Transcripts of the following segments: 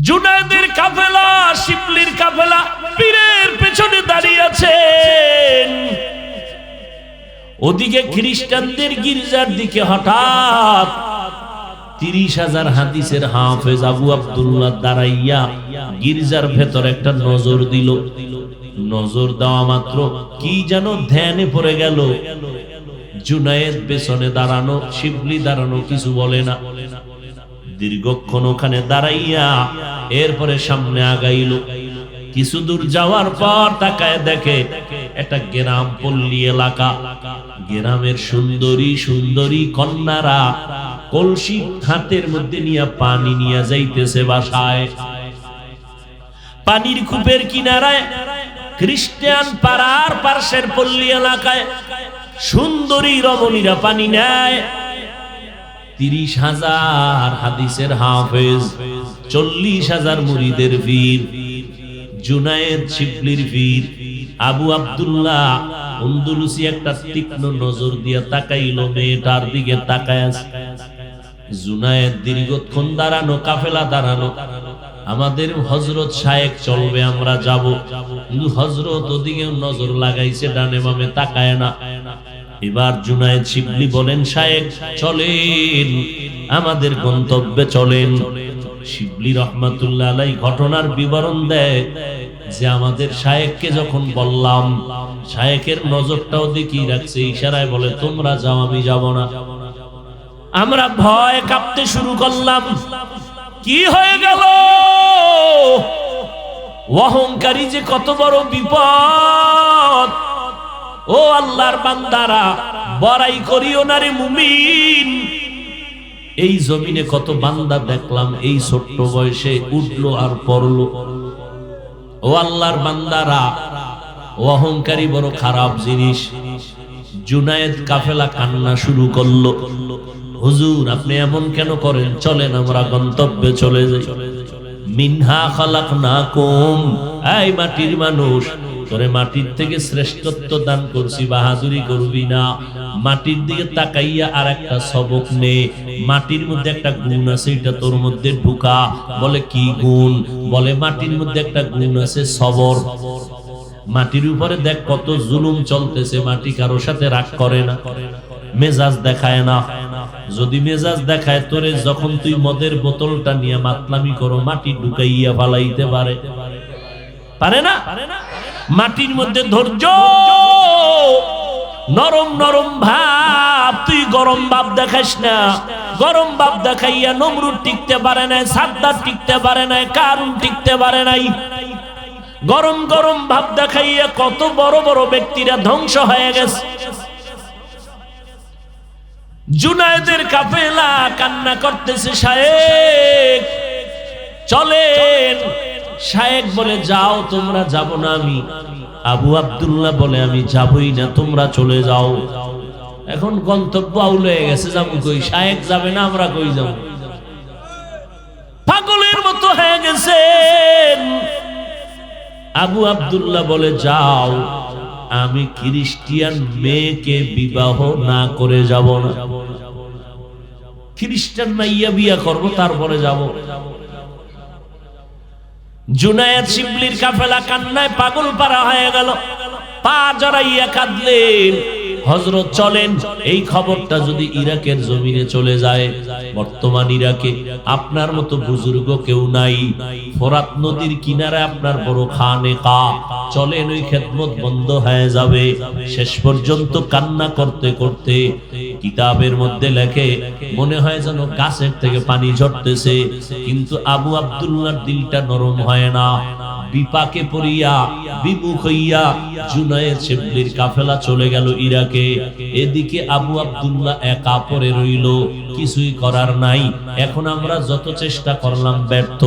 জুনায়েদের কাফেলা, শিবলির কাফেলা পীরের পেছনে দাঁড়িয়ে আছেন। ওদিকে খ্রিস্টানদের গির্জার দিকে হঠাৎ 30,000 হাদিসের হাফেজ আবু আব্দুল্লাহ দাঁড়াইয়া গির্জার ভেতর একটা নজর দিল। নজর দেওয়া মাত্র কি যেন ধ্যানে পড়ে গেল। জুনায়েদ পেছনে দাঁড়ানো, শিবলি দাঁড়ানো, কিছু বলে না। দীর্ঘক্ষণ ওখানে দাঁড়াইয়া এরপরে সামনে আগাইল। কিছু দূর যাওয়ার পর তাকায় দেখে একটা গ্রাম, পল্লী এলাকা। গ্রামের সুন্দরী সুন্দরী কন্যারা কলসি হাতের মধ্যে নিয়ে পানি নিয়ে যাইতেছে বাসায়। পানির কূপের কিনারায় খ্রিস্টান পাড়ার পাশের পল্লী এলাকায় সুন্দরী রমণীরা পানি নেয়। 30,000 হাদিসের হাফেজ, 40,000 মুরিদের পীর, জুনায়েদ শিবলির পীর আবু আব্দুল্লাহ আন্দলুসি একটা তীক্ষ্ণ নজর দিয়ে তাকাইল, মেয়েটার দিকে তাকায় আছে। জুনায়েদ দীর্ঘক্ষণ দাঁড়ানো, কাফেলা দাঁড়ানো। আমাদের হযরত শায়েখ চলবে, আমরা যাব, কিন্তু হযরত ওদিকে নজর লাগাইছে, ডানে বামে তাকায় না। এবার জুনায়েদ শিবলি বলেন, শায়েখ চলেন, আমাদের গন্তব্যে চলেন। শিবলি রহমাতুল্লাহ আলাইহি ঘটনার বিবরণ দেয় যে আমাদের শায়েখকে যখন বললাম, শায়েখের নজরটাও দেখিয়ে রাখছে, ইশারায় বলে তোমরা যাও, আমি যাব না। আমরা ভয় কাঁপতে শুরু করলাম। কি হয়ে গেল? অহংকারী যে কত বড় বিপদ। ও আল্লাহর বান্দারা, বড়াই করিও না রে মুমিন। এই জমিনে কত বান্দা দেখলাম এই ছোট্ট বয়সে উঠলো আর পড়লো। ও আল্লাহর বান্দারা, অহংকারী বড় খারাপ জিনিস। জুনায়েদ কাফেলা কান্না শুরু করলো, হুজুর আপনি এমন কেন করেন? চলেন আমরা গন্তব্যে চলে যাই। মিনহা খালাকনাকুম, এই মাটির মানুষ, তোরে মাটির থেকে শ্রেষ্ঠত্ব দান করছি, বাহাদুরি করবি না। মাটির দিকে তাকাইয়া আর একটা সবক নে। মাটির মধ্যে একটা গুণ আছে, এটা তোর মধ্যে ঢুকা। বলে কি গুণ? বলে মাটির মধ্যে একটা গুণ আছে সবর। মাটির উপরে দেখ কত জুলুম চলতেছে, মাটি কারো সাথে রাগ করে না, মেজাজ দেখায় না। যদি মেজাজ দেখায় তোরে, যখন তুই মদের বোতলটা নিয়ে মাতলামি করো, মাটি ঢুকাইয়া ফালাইতে পারে, পারে না? মাটির মধ্যে ধৈর্য, নরম নরম ভাব। তুই গরম ভাব দেখাস না। গরম ভাব দেখাইয়া নমরুদ টিকতে পারে নাই, সাদ্দাত টিকতে পারে নাই, কারুন টিকতে পারে নাই। গরম গরম ভাব দেখাইয়া কত বড় বড় ব্যক্তিরা ধ্বংস হয়ে গেছে। জুনায়েদের কাফেলা কান্না করতেছে, শায়েখ চলেন। শায়েখ বলে যাও, তোমরা যাব না আমি। আবু আব্দুল্লাহ বলে আমি যাবই না, তোমরা চলে যাও। এখন গন্তব্য আউল হয়ে গেছে, যাবো কই? শায়েখ যাবে না, আমরা কই যাব? পাগলের মতো হয়ে গেছেন। আবু আব্দুল্লাহ বলে যাও, আমি খ্রিস্টিয়ান মেয়েকে বিবাহ না করে যাব না। খ্রিস্টান মাইয়া বিয়া করব, তারপরে যাব। জুনায়েদ শিবলির কাফেলা কান্নায় পাগল পারা হয়ে গেল, পা জড়াইয়া কাঁদলেন। হযরত চলেন, এই খবরটা যদি ইরাকের জমিনে চলে যায়, বর্তমান ইরাকে আপনার মতো বুজুর্গ কেউ নাই, ফোরাত নদীর কিনারে আপনার বড় খানেকা, চলেন ওই খেদমত বন্ধ হয়ে যাবে। শেষ পর্যন্ত কান্না করতে করতে কিতাবের মধ্যে লেখে, মনে হয় যেন গাছের থেকে পানি ঝরতেছে, কিন্তু আবু আব্দুল্লাহর দিলটা নরম হয় না। বিপাকে পড়িয়া বিমুখ হইয়া জুনায়েদ শিবলির কাফেলা চলে গেল ইরাকে। এদিকে আবু আব্দুল্লাহ একা পড়ে রইল, কিছুই করার নাই। এখন আমরা যত চেষ্টা করলাম ব্যর্থ,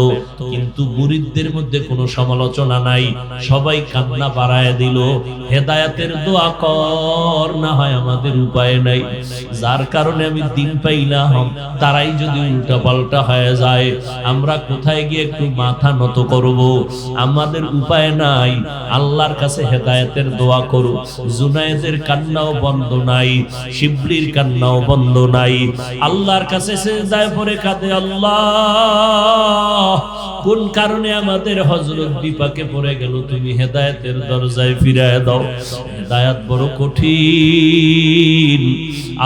কিন্তু মুরিদদের মধ্যে কোনো সমালোচনা নাই, সবাই কান্না বাড়ায় দিল, হেদায়েতের দোয়া কর, না হয় আমাদের উপায় নাই। যার কারণে আমি দিন পাইলাম, তারাই যদি উল্টা পাল্টা হয়ে যায়, আমরা কোথায় গিয়ে একটু মাথা নত করব? আমাদের উপায় নাই, আল্লাহর কাছে হেদায়েতের দোয়া করো। জুনায়েদের কান্নাও বন্ধ নাই, শিবলির কান্নাও বন্ধ নাই। আল্লাহ আল্লাহর কাছে সিজদায় পড়ে কাঁদে, আল্লাহ কোন কারণে আমাদের হযরত বিপাকে পড়ে গেল, তুমি হেদায়েতের দরজায় ফিরায় দাও। হেদায়েত বড় কঠিন,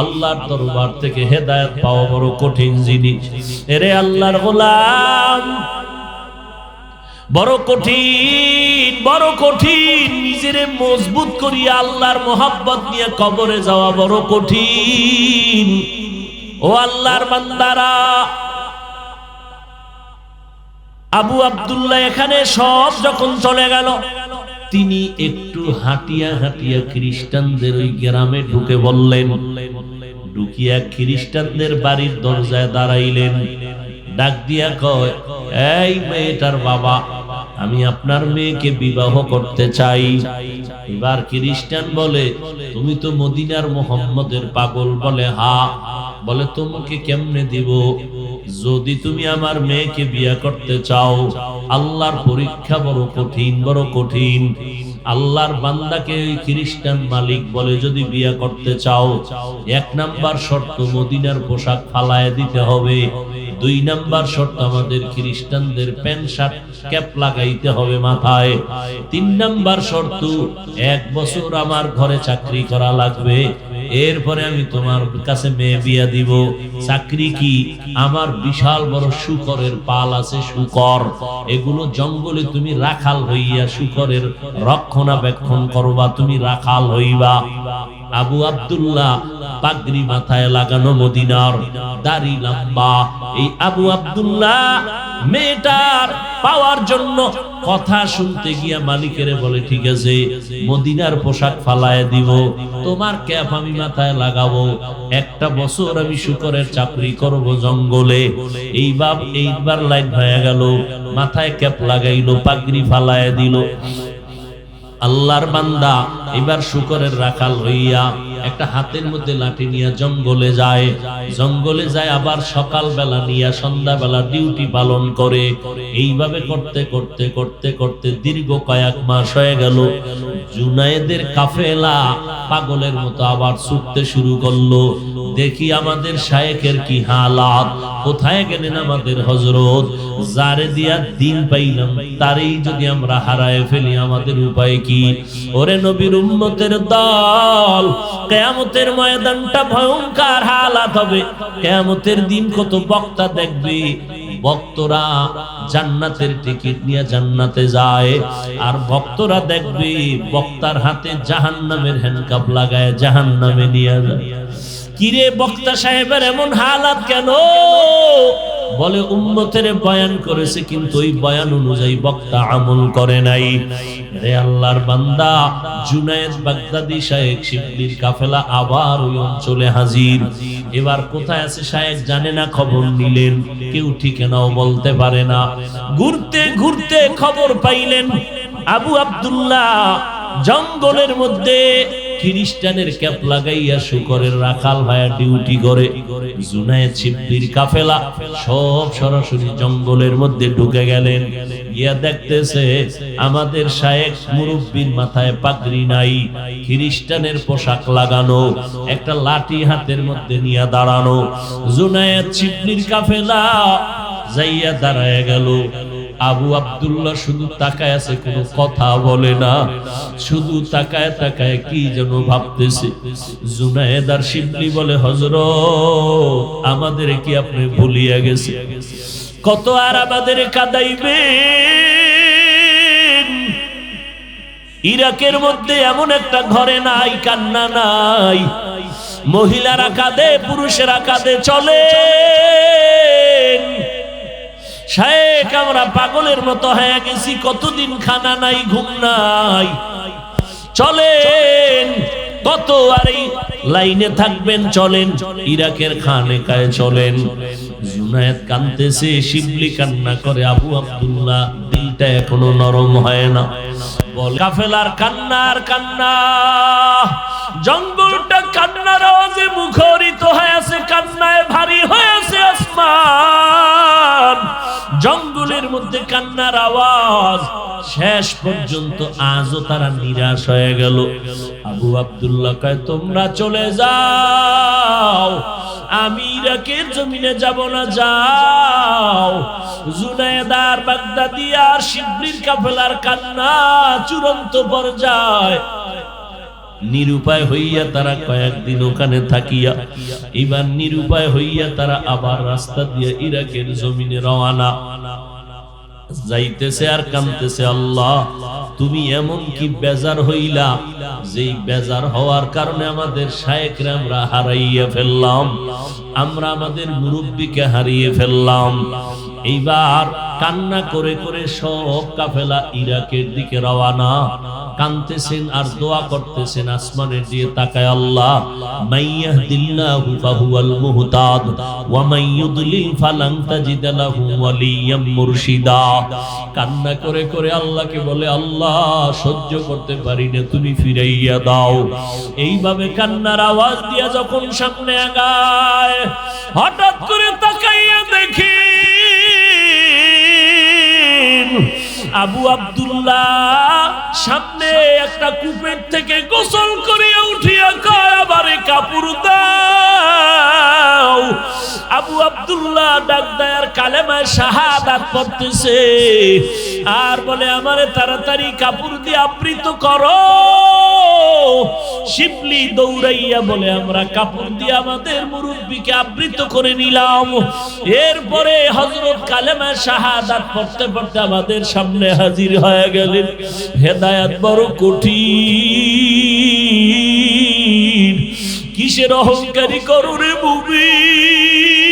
আল্লাহর দরবার থেকে হেদায়েত পাওয়া বড় কঠিন জিনিস। এরে আল্লাহর গোলাম, বড় কঠিন, বড় কঠিন। নিজেরে মজবুত করিয়া আল্লাহর মোহাব্বত নিয়ে কবরে যাওয়া বড় কঠিন। ও আল্লাহর বান্দারা, আবু আব্দুল্লাহ এখানে সব যখন চলে গেল, তিনি একটু হাঁটিয়া হাঁটিয়া খ্রিস্টানদের ওই গ্রামে ঢুকে বললেন, ঢুকিয়া খ্রিস্টানদের বাড়ির দরজায় দাঁড়াইলেন। ডাক দিয়া কয়, এই মেয়েটার বাবা, আমি আপনার মেয়েকে বিবাহ করতে চাই। এবার খ্রিস্টান বলে, তুমি তো মদিনার মুহাম্মদের পাগল। বলে, হ্যাঁ। বলে, তোমাকে কেমনে দিব? যদি তুমি আমার মেয়েকে বিয়ে করতে চাও, আল্লাহর পরীক্ষা বড় কঠিন, বড় কঠিন। আল্লাহর বান্দাকে ওই খ্রিস্টান মালিক বলে, যদি বিয়ে করতে চাও, 1 নাম্বার শর্ত মদিনার পোশাক ফালায় দিতে হবে। 2 নাম্বার শর্ত আমাদের খ্রিস্টানদের প্যান্ট শার্ট ক্যাপ লাগাইতে হবে মাথায়। 3 নাম্বার শর্ত 1 বছর আমার ঘরে চাকরি করা লাগবে, এরপরে আমি তোমার কাছে মেয়ে বিয়া দিব। চাকরি কি? আমার বিশাল বড় শুকরের পাল আছে, শুকর। এগুলো জঙ্গলে তুমি রাখাল হইয়া শুকরের রক্ষণাবেক্ষণ করবা, তুমি রাখাল হইবা। আবু আব্দুল্লাহ পাগড়ি মাথায় লাগানো, মদিনার, দাড়ি লম্বা। এই আবু আব্দুল্লাহ মেয়েটার পাওয়ার জন্য কথা শুনতে গিয়া মালিকেরে বলে, ঠিক আছে, মদিনার পোশাক ফালায় দিব, তোমার ক্যাপ আমি মাথায় লাগাবো, 1 বছর আমি শুকরের চাকরি করব জঙ্গলে। এইবার লাইন হয়ে গেল, মাথায় ক্যাপ লাগাইলো, পাগড়ি ফালায় দিল। আল্লাহর বান্দা এবার শুকরের রাখাল হইয়া একটা হাতের মধ্যে লাঠি নিয়ে জঙ্গলে যায়। জঙ্গলে যায় আবার সকাল বেলা নিয়ে সন্ধ্যা বেলা ডিউটি পালন করে। এইভাবে করতে করতে করতে করতে দীর্ঘ কয়েক মাস হয়ে গেল। জুনায়েদের কাফেলা পাগলের মতো আবার ছুটতে শুরু করলো। দেখি আমাদের শায়েখের কি হালাত, কোথায় গেলেন আমাদের হযরত? যারে দিয়া দিন পাইলাম তারই যদি আমরা হারায় ফেলি, আমাদের উপায় কি? ওরে নবীর উম্মতের দল, কিয়ামতের ময়দানটা ভয়ঙ্কর হালাত হবে। কিয়ামতের দিন কত বক্তা দেখবে, ভক্তরা জান্নাতের টিকিট নিয়ে জান্নাতে যায়, আর ভক্তরা দেখবে বক্তার হাতে জাহান্নামের হ্যান্ডকাপ লাগায় জাহান্নামে নিয়ে যায়। কিরে বক্তা সাহেবের এমন হালাত কেন? বলে, উম্মতের বয়ান করেছে, কিন্তু ওই বয়ান অনুযায়ী বক্তা আমল করে নাই। রে আল্লাহর বান্দা, জুনায়েদ বাগদাদি শায়েখ শিবলির কাফেলা আবার ওই অঞ্চলে হাজির। এবার কোথায় আছে শায়েখ জানে না, খবর নিলেন, কেউ ঠিকানাও বলতে পারে না। ঘুরতে ঘুরতে খবর পাইলেন আবু আব্দুল্লাহ জঙ্গলের মধ্যে খ্রিস্টানের ক্যাপ লাগাইয়া শুকরের রাখাল ভাইয়া ডিউটি করে। জুনায়েদ শিবলির কাফেলা সব সরাসরি জঙ্গলের মধ্যে ঢুকে গেলেন। গিয়া দেখতেছে আমাদের শায়েখ মুরব্বির মাথায় পাগড়ি নাই, খ্রিস্টানের পোশাক লাগানো, একটা লাঠি হাতের মধ্যে নিয়ে দাঁড়ানো। জুনায়েদ শিবলির কাফেলা যাইয়া দাঁড়ায় গেল। আবু আব্দুল্লাহ শুধু তাকায় আছে, কোনো কথা বলে না, শুধু তাকায় তাকায় কি যেন ভাবতেছে। জুনায়েদ আর শিবলি বলে, হযরত, আমাদের কি আপনি ভুলিয়া গেছে? কত আর আমাদের কাঁদাইবেন? ইরাকের মধ্যে এমন একটা ঘরে নাই, কান্না নাই, মহিলারা কাঁদে, পুরুষেরা কাঁদে। চলে শায়েখ, আমরা পাগলের মতো হয়ে গেছি, কতদিন খানা নাই, ঘুম নাই, চলেন। কত আর এই লাইনে থাকবেন? চলেন ইরাকের খানেকায় চলেন। জুনায়েদ কাঁদতেছে, শিবলি কান্না করে, আবু আব্দুল্লাহ দিলটা এখনো নরম হয় না। বল, কাফেলার কান্নার কান্না, জঙ্গলটা কান্নার আওয়াজে মুখরিত হয়ে আছে, কান্নায় ভারী হয়েছে আসমান। জঙ্গলে অন্তরের মধ্যে কান্নার আওয়াজ। শেষ পর্যন্ত আজও তারা নিরাশ হয়ে গেল। আবু আব্দুল্লাহ কয়, তোমরা চলে যাও, আমি ইরাকের জমিনে যাব না, যাও। জুনায়েদার বাগদাদি আর শিবলির কাফেলার কান্না চূড়ান্ত পর্যায়ে। নিরুপায় হইয়া তারা কয়েকদিন ওখানে থাকিয়া এবার নিরুপায় হইয়া তারা আবার রাস্তা দিয়ে ইরাকের জমিনে রওনা। যাইতেছে আর কাঁদতেছে, আল্লাহ তুমি এমন কি বেজার হইলা, যেই বেজার হওয়ার কারণে আমাদের শায়েখরা আমরা হারাইয়া ফেললাম, আমরা আমাদের মুরব্বীকে হারিয়ে ফেললাম। এইবার কান্না করে করে সব কাফেলা ইরাকের দিকে রওনা। কাঁদতেছেন আর দোয়া করতেছেন, আসমানের দিকে তাকায়, আল্লাহ মাইয়াহদিল্লাহু ফাহুয়াল মুহতাদ ওয়া মাইয়ুদলিল ফালান তাজিদ লাহু ওয়ালিয়াম মুরশিদা। কান্না করে করে আল্লাহকে বলে, আল্লাহ সহ্য করতে পারি না, তুমি ফিরাইয়া দাও। এইভাবে কান্নার আওয়াজ দিয়া যখন সামনে আগায়, হঠাৎ করে তাকাইয়া দেখি আবু আব্দুল্লাহ সামনে একটা কূপের থেকে গোসল করিয়া উঠিয়া কয়, আমারে কাপড় দাও। আবু আব্দুল্লাহ ডাক দেয় আর কালেমায়ে শাহাদাত পড়তেছে আর বলে, আমারে তাড়াতাড়ি কাপড় দিয়ে আবৃত করো। শিবলি দৌড়াইয়া বলে, আমরা কাপড় দিয়ে আমাদের মুরব্বীকে আবৃত করে নিলাম। এরপরে হযরত কালেমায়ে শাহাদাত পড়তে পড়তে আমাদের সামনে হাজির হয়ে গেলেন। হেদায়েত বড় কঠিন, কিসের অহংকারী করো রে মুমিন।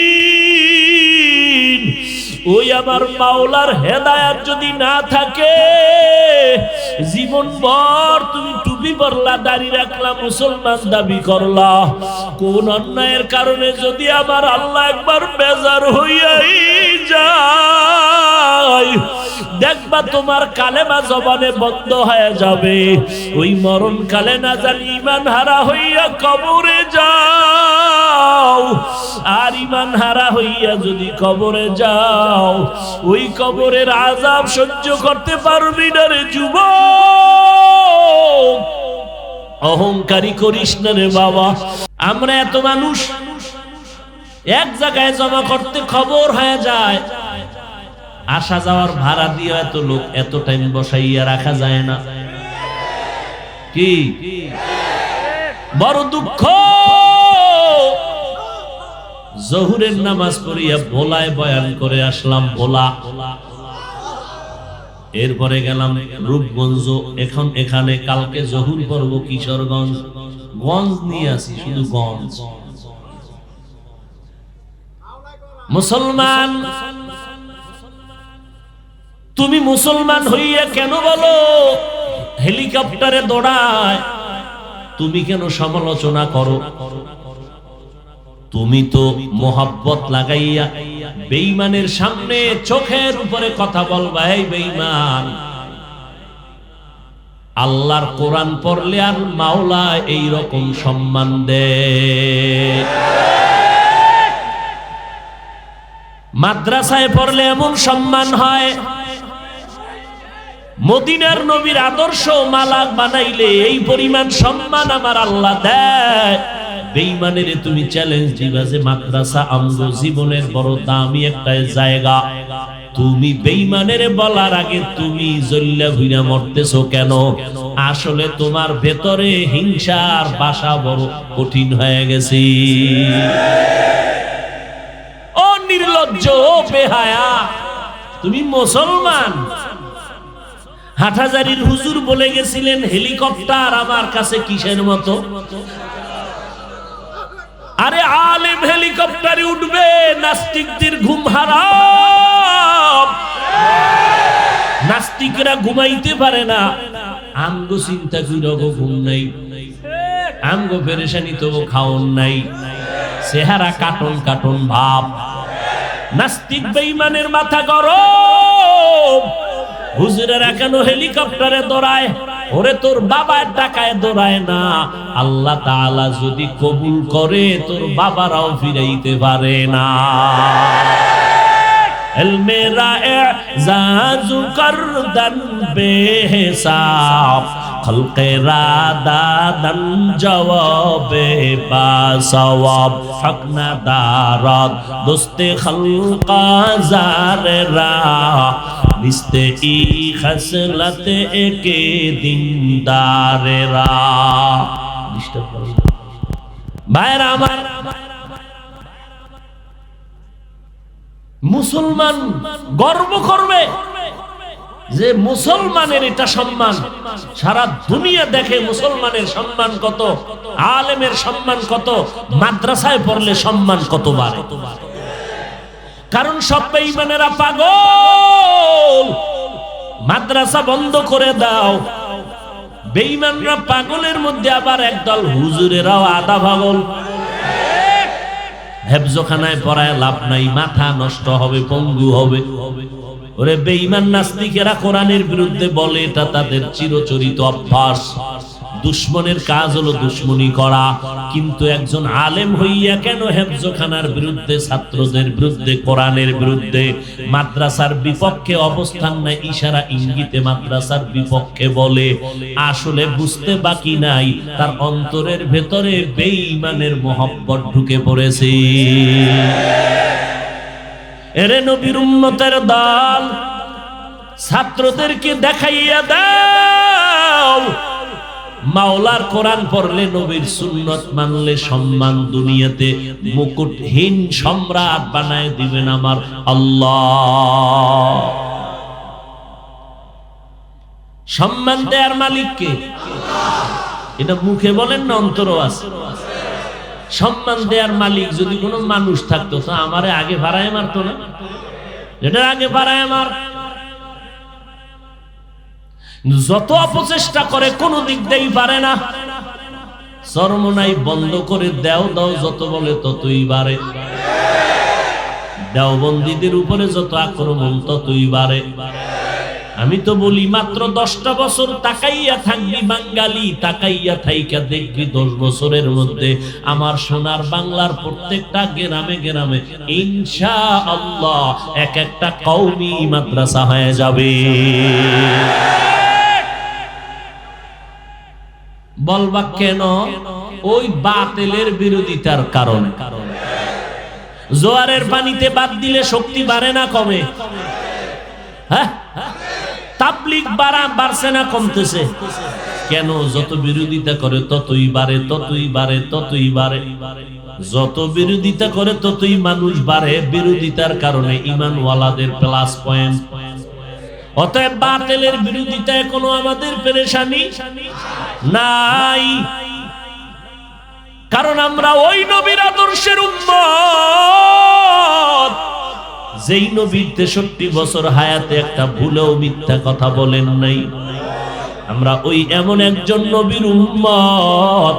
ওই আমার মাওলার হেদায়েত যদি না থাকে, জীবন ভর তুমি টুপি পরলা, দাড়ি রাখলা, মুসলমান দাবি করলা, কোন অন্যায়ের কারণে যদি আমার আল্লাহ একবার বেজার হইয়াই যায়, দেখবা তোমার কালেমা জবানে বন্ধ হয়ে যাবে। ওই মরণ কালে না জানি ঈমান হারা হইয়া কবরে যাও। আর ঈমান হারা হইয়া যদি কবরে যাও, ওই কবরের আযাব সহ্য করতে পারবি না রে যুবক। অহংকারী করিস না রে বাবা। আমরা এত মানুষ এক জায়গায় জমা করতে খবর হয়ে যায়, আসা যাওয়ার ভাড়া দিয়ে এত লোক এত টাইম বসাইয়া রাখা যায় না। কি বড় দুঃখ। জহুরের নামাজ পড়িয়া ভোলায় বয়ান করে আসলাম, ভোলা। এরপরে গেলাম রূপগঞ্জ, এখন এখানে কালকে জহুর পড়ব কিশোরগঞ্জ। গঞ্জ নিয়ে আসি, শুধু গঞ্জ। মুসলমান, তুমি মুসলমান হইয়া কেন বলো হেলিকপ্টারে দৌড়ায়? তুমি কেন সমালোচনা করো? তুমি তো মোহাব্বত লাগাইয়া বেঈমানের সামনে চোখের উপরে কথা বলবা, এই বেঈমান। আল্লাহর কোরআন পড়লে আর মাওলা এই রকম সম্মান দেয়। মাদ্রাসায় পড়লে এমন সম্মান হয়। মদিনার নবীর আদর্শ মালাক বানাইলে এই পরিমাণ সম্মান আমার আল্লাহ দেয়। বেঈমানের তুমি চ্যালেঞ্জ দিবা যে মাদ্রাসা আমগো জীবনের বড় দামি একটা জায়গা। তুমি বেঈমানের বলার আগে তুমি জ্বললে ঘুরে মরতেছো কেন? আসলে তোমার ভেতরে হিংসার বাসা বড় কঠিন হয়ে গেছে। ও নির্লজ্জ, ও বেহায়া, তুমি মুসলমান। হাটহাজারীর হুজুর বলে গেছিলেন, হেলিকপ্টার আমার কাছে কিসের মতো। আরে আলেম হেলিকপ্টারে উঠবে, নাস্তিকদের ঘুম হারাম। নাস্তিকরা ঘুমাইতে পারে না, আমগো চিন্তা কইরো ঘুম নাই, আমগো পেরেশানি তো খাওন নাই, চেহারা কাটন কাটন ভাব। নাস্তিক বেঈমানের মাথা গরম। হুজুরেরা কেন হেলিকপ্টারে দৌড়ায়? ওরে তোর বাবার টাকায় দৌড়ায় না, আল্লাহ তাআলা যদি কবুল করে তোর বাবারাও ফিরাইতে পারে না। मेरा एजाज़ु करदन बेहिसाब खल्क़े रादादन जवाबे बासवाब हक न दारात दोस्ते खल्क़ा ज़ारे रा निस्ते ई खसलत एके दीनदारे रा भाईरा আমার মুসলমান গর্ব করবে যে মুসলমানের এটা সম্মান সারা দুনিয়া দেখে মুসলমানের সম্মান কত আলেমের সম্মান কত মাদ্রাসায় পড়লে সম্মান কত বাড়ে কারণ সব বেঈমানেরা পাগল মাদ্রাসা বন্ধ করে দাও বেঈমানরা পাগলের মধ্যে আবার একদল হুজুরেরাও আধা পাগল হেফজখানায় পড়ায় লাভ নাই মাথা নষ্ট হবে পঙ্গু হবে ওরে বেঈমান নাস্তিকেরা কোরআনের বিরুদ্ধে বলে এটা তাদের চিরচরিত অভ্যাস দুশমনের কাজ হলো দুশমনি করা কিন্তু একজন আলেম হইয়া কেন হেফজখানার বিরুদ্ধে ছাত্রদের বিরুদ্ধে কোরআনের বিরুদ্ধে মাদ্রাসার বিপক্ষে অবস্থান নেয় ইশারা ইঙ্গিতে মাদ্রাসার বিপক্ষে বলে আসলে বুঝতে বাকি নাই তার অন্তরের ভেতরে বেঈমানের মহব্বত ঢুকে পড়েছে এরে নবীর উম্মতের দল ছাত্রদেরকে দেখাইয়া দাও মাওলার কোরআন পড়লে নবীর সুন্নত মানলে সম্মান দুনিয়াতে মুকুটহীন সম্রাট বানায় দিবেন আমার আল্লাহ সম্মান দেয়ার মালিক কে এটা মুখে বলেন না অন্তরও আছে সম্মান দেয়ার মালিক যদি কোনো মানুষ থাকতো তো আমারে আগে ভাড়ায় মারতো না এটা আগে ভাড়ায় মার যত অপচেষ্টা করে কোনো দিক দিয়েই পারে না চরমনাই বন্ধ করে দেও দাও যত বলে ততই বাড়ে দেওবন্দীদের উপরে যত আক্রমণ ততই বাড়ে আমি তো বলি মাত্র 10টা বছর তাকাইয়া থাকবি বাঙালি তাকাইয়া থাইকা দেখবি 10 বছরের মধ্যে আমার সোনার বাংলার প্রত্যেকটা গ্রামে গ্রামে ইনশাআল্লাহ এক একটা কওমি মাদ্রাসা হয়ে যাবে বলবা কেন ওই বাতিলের বিরোধিতার কারণে জোয়ারের পানিতে বাদ দিলে শক্তি বাড়ে না কমে হ্যাঁ তাবলীগ বাড়ছে না কমতেছে কেন যত বিরোধিতা করে ততই বাড়ে ততই বাড়ে ততই বাড়ে যত বিরোধিতা করে ততই মানুষ বাড়ে বিরোধিতার কারণে ঈমানওয়ালাদের প্লাস পয়েন্ট অতএব বাতিলের বিরোধিতায় কোনো আমাদের পেরেশানি নাই কারণ আমরা ওই নবীর আদর্শের উম্মত যেই নবীর 63 বছর হায়াতে একটা ভুলেও মিথ্যা কথা বলেন নাই আমরা ওই এমন একজন নবীর উম্মত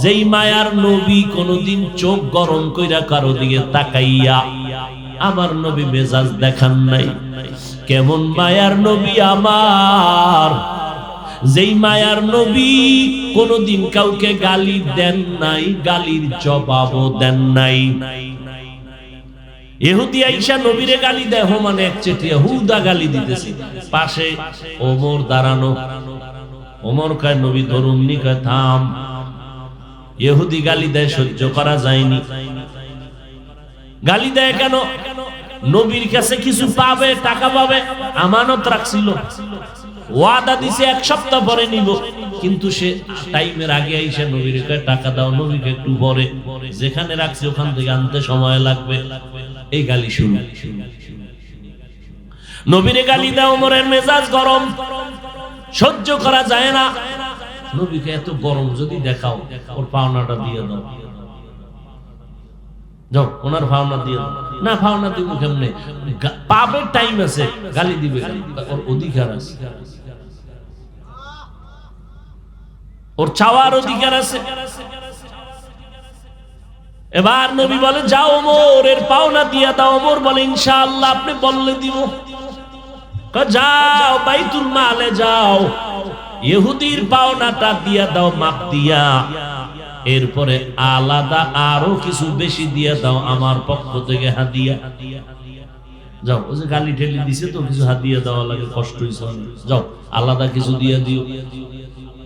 যেই মায়ার নবী কোনদিন চোখ গরম কইরা কারো দিকে তাকাইয়া আমার নবী মেজাজ দেখান নাই কেমন মায়ার নবী আমার যেই মায়ার নবী কোনদিন কাউকে গালি দেন নাই গালির জবাবও দেন নাই ইহুদি আইসা নবীরে গালি দেয় মানে এক চেটিয়া হুদা গালি দিতেছে পাশে ওমর দাঁড়ানো ওমর কয় নবী ধরুন নি কয় থাম ইহুদি গালি দেয় সহ্য করা যায়নি গালি দেয় কেন নবীর কাছে কিছু পাবে টাকা পাবে আমানত রাখছিল ওয়াদা দিছে 1 সপ্তাহ পরে নিব কিন্তু সে টাইমের আগে আইসা নবীর কাছে টাকা দাও নবীকে একটু পরে যেখানে রাখছি ওখান থেকে আনতে সময় লাগবে এই গালি শুনে নবীর গালি দাও ওমরের মেজাজ গরম সহ্য করা যায় না নবীকে এত গরম যদি দেখাও ওর পাওনাটা দিয়ে দাও যাও ওনার ভাওনা দিয়ে না ভাওনা দিব কেমনে পাবে টাইম আছে গালি দিবে ওর অধিকার আছে ওর চাওয়ার অধিকার আছে এবার নবী বলে যাও ওমর এর পাওনা দিয়া দাও ওমর বলে ইনশাআল্লাহ আপনি বললে দিব যাও বাইতুল মালে যাও ইহুদির পাওনাটা দিয়া দাও মাপ দিয়া এরপরে আলাদা আরো কিছু বেশি দিয়া দাও আমার পক্ষ থেকে হাদিয়া যাও, ওই যে গালি ঠেলি দিছে তো কিছু হাদিয়া দেওয়া লাগে, কষ্ট হইছে, যাও আলাদা কিছু দিয়ে দিও।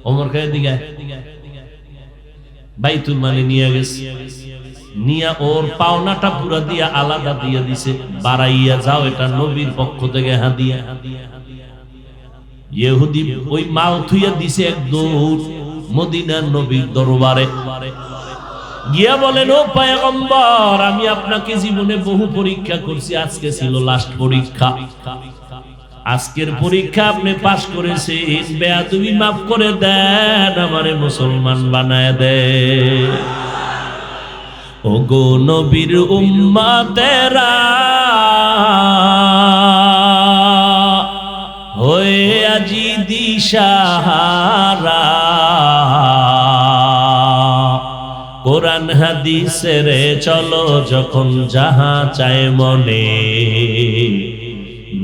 ওমর খায় দিকে বাইতুল মালে নিয়ে গেছে, নিয়া ওর পাওনাটা পুরা দিয়া আলাদা দিয়ে দিছে, বাড়াইয়া যাও এটা নবীর পক্ষ থেকে হাদিয়া। ইহুদি ওই মাল থুইয়া দিছে এক দৌড় মদিনার নবীর দরবারে গিয়া বলেন, ও পয়গম্বর, আমি আপনাকে জীবনে বহু পরীক্ষা করছি, আজকে ছিল লাস্ট পরীক্ষা। আজকের পরীক্ষা আপনি পাশ করেছেন, বেয়াদবি মাফ করে দেন, আমারে মুসলমান বানায় দেন। ও গো নবীর উম্মতেরা, হয়ে আজি দিশাহারা, কোরআন হাদিসের চলো যখন যাহা চায় মনে,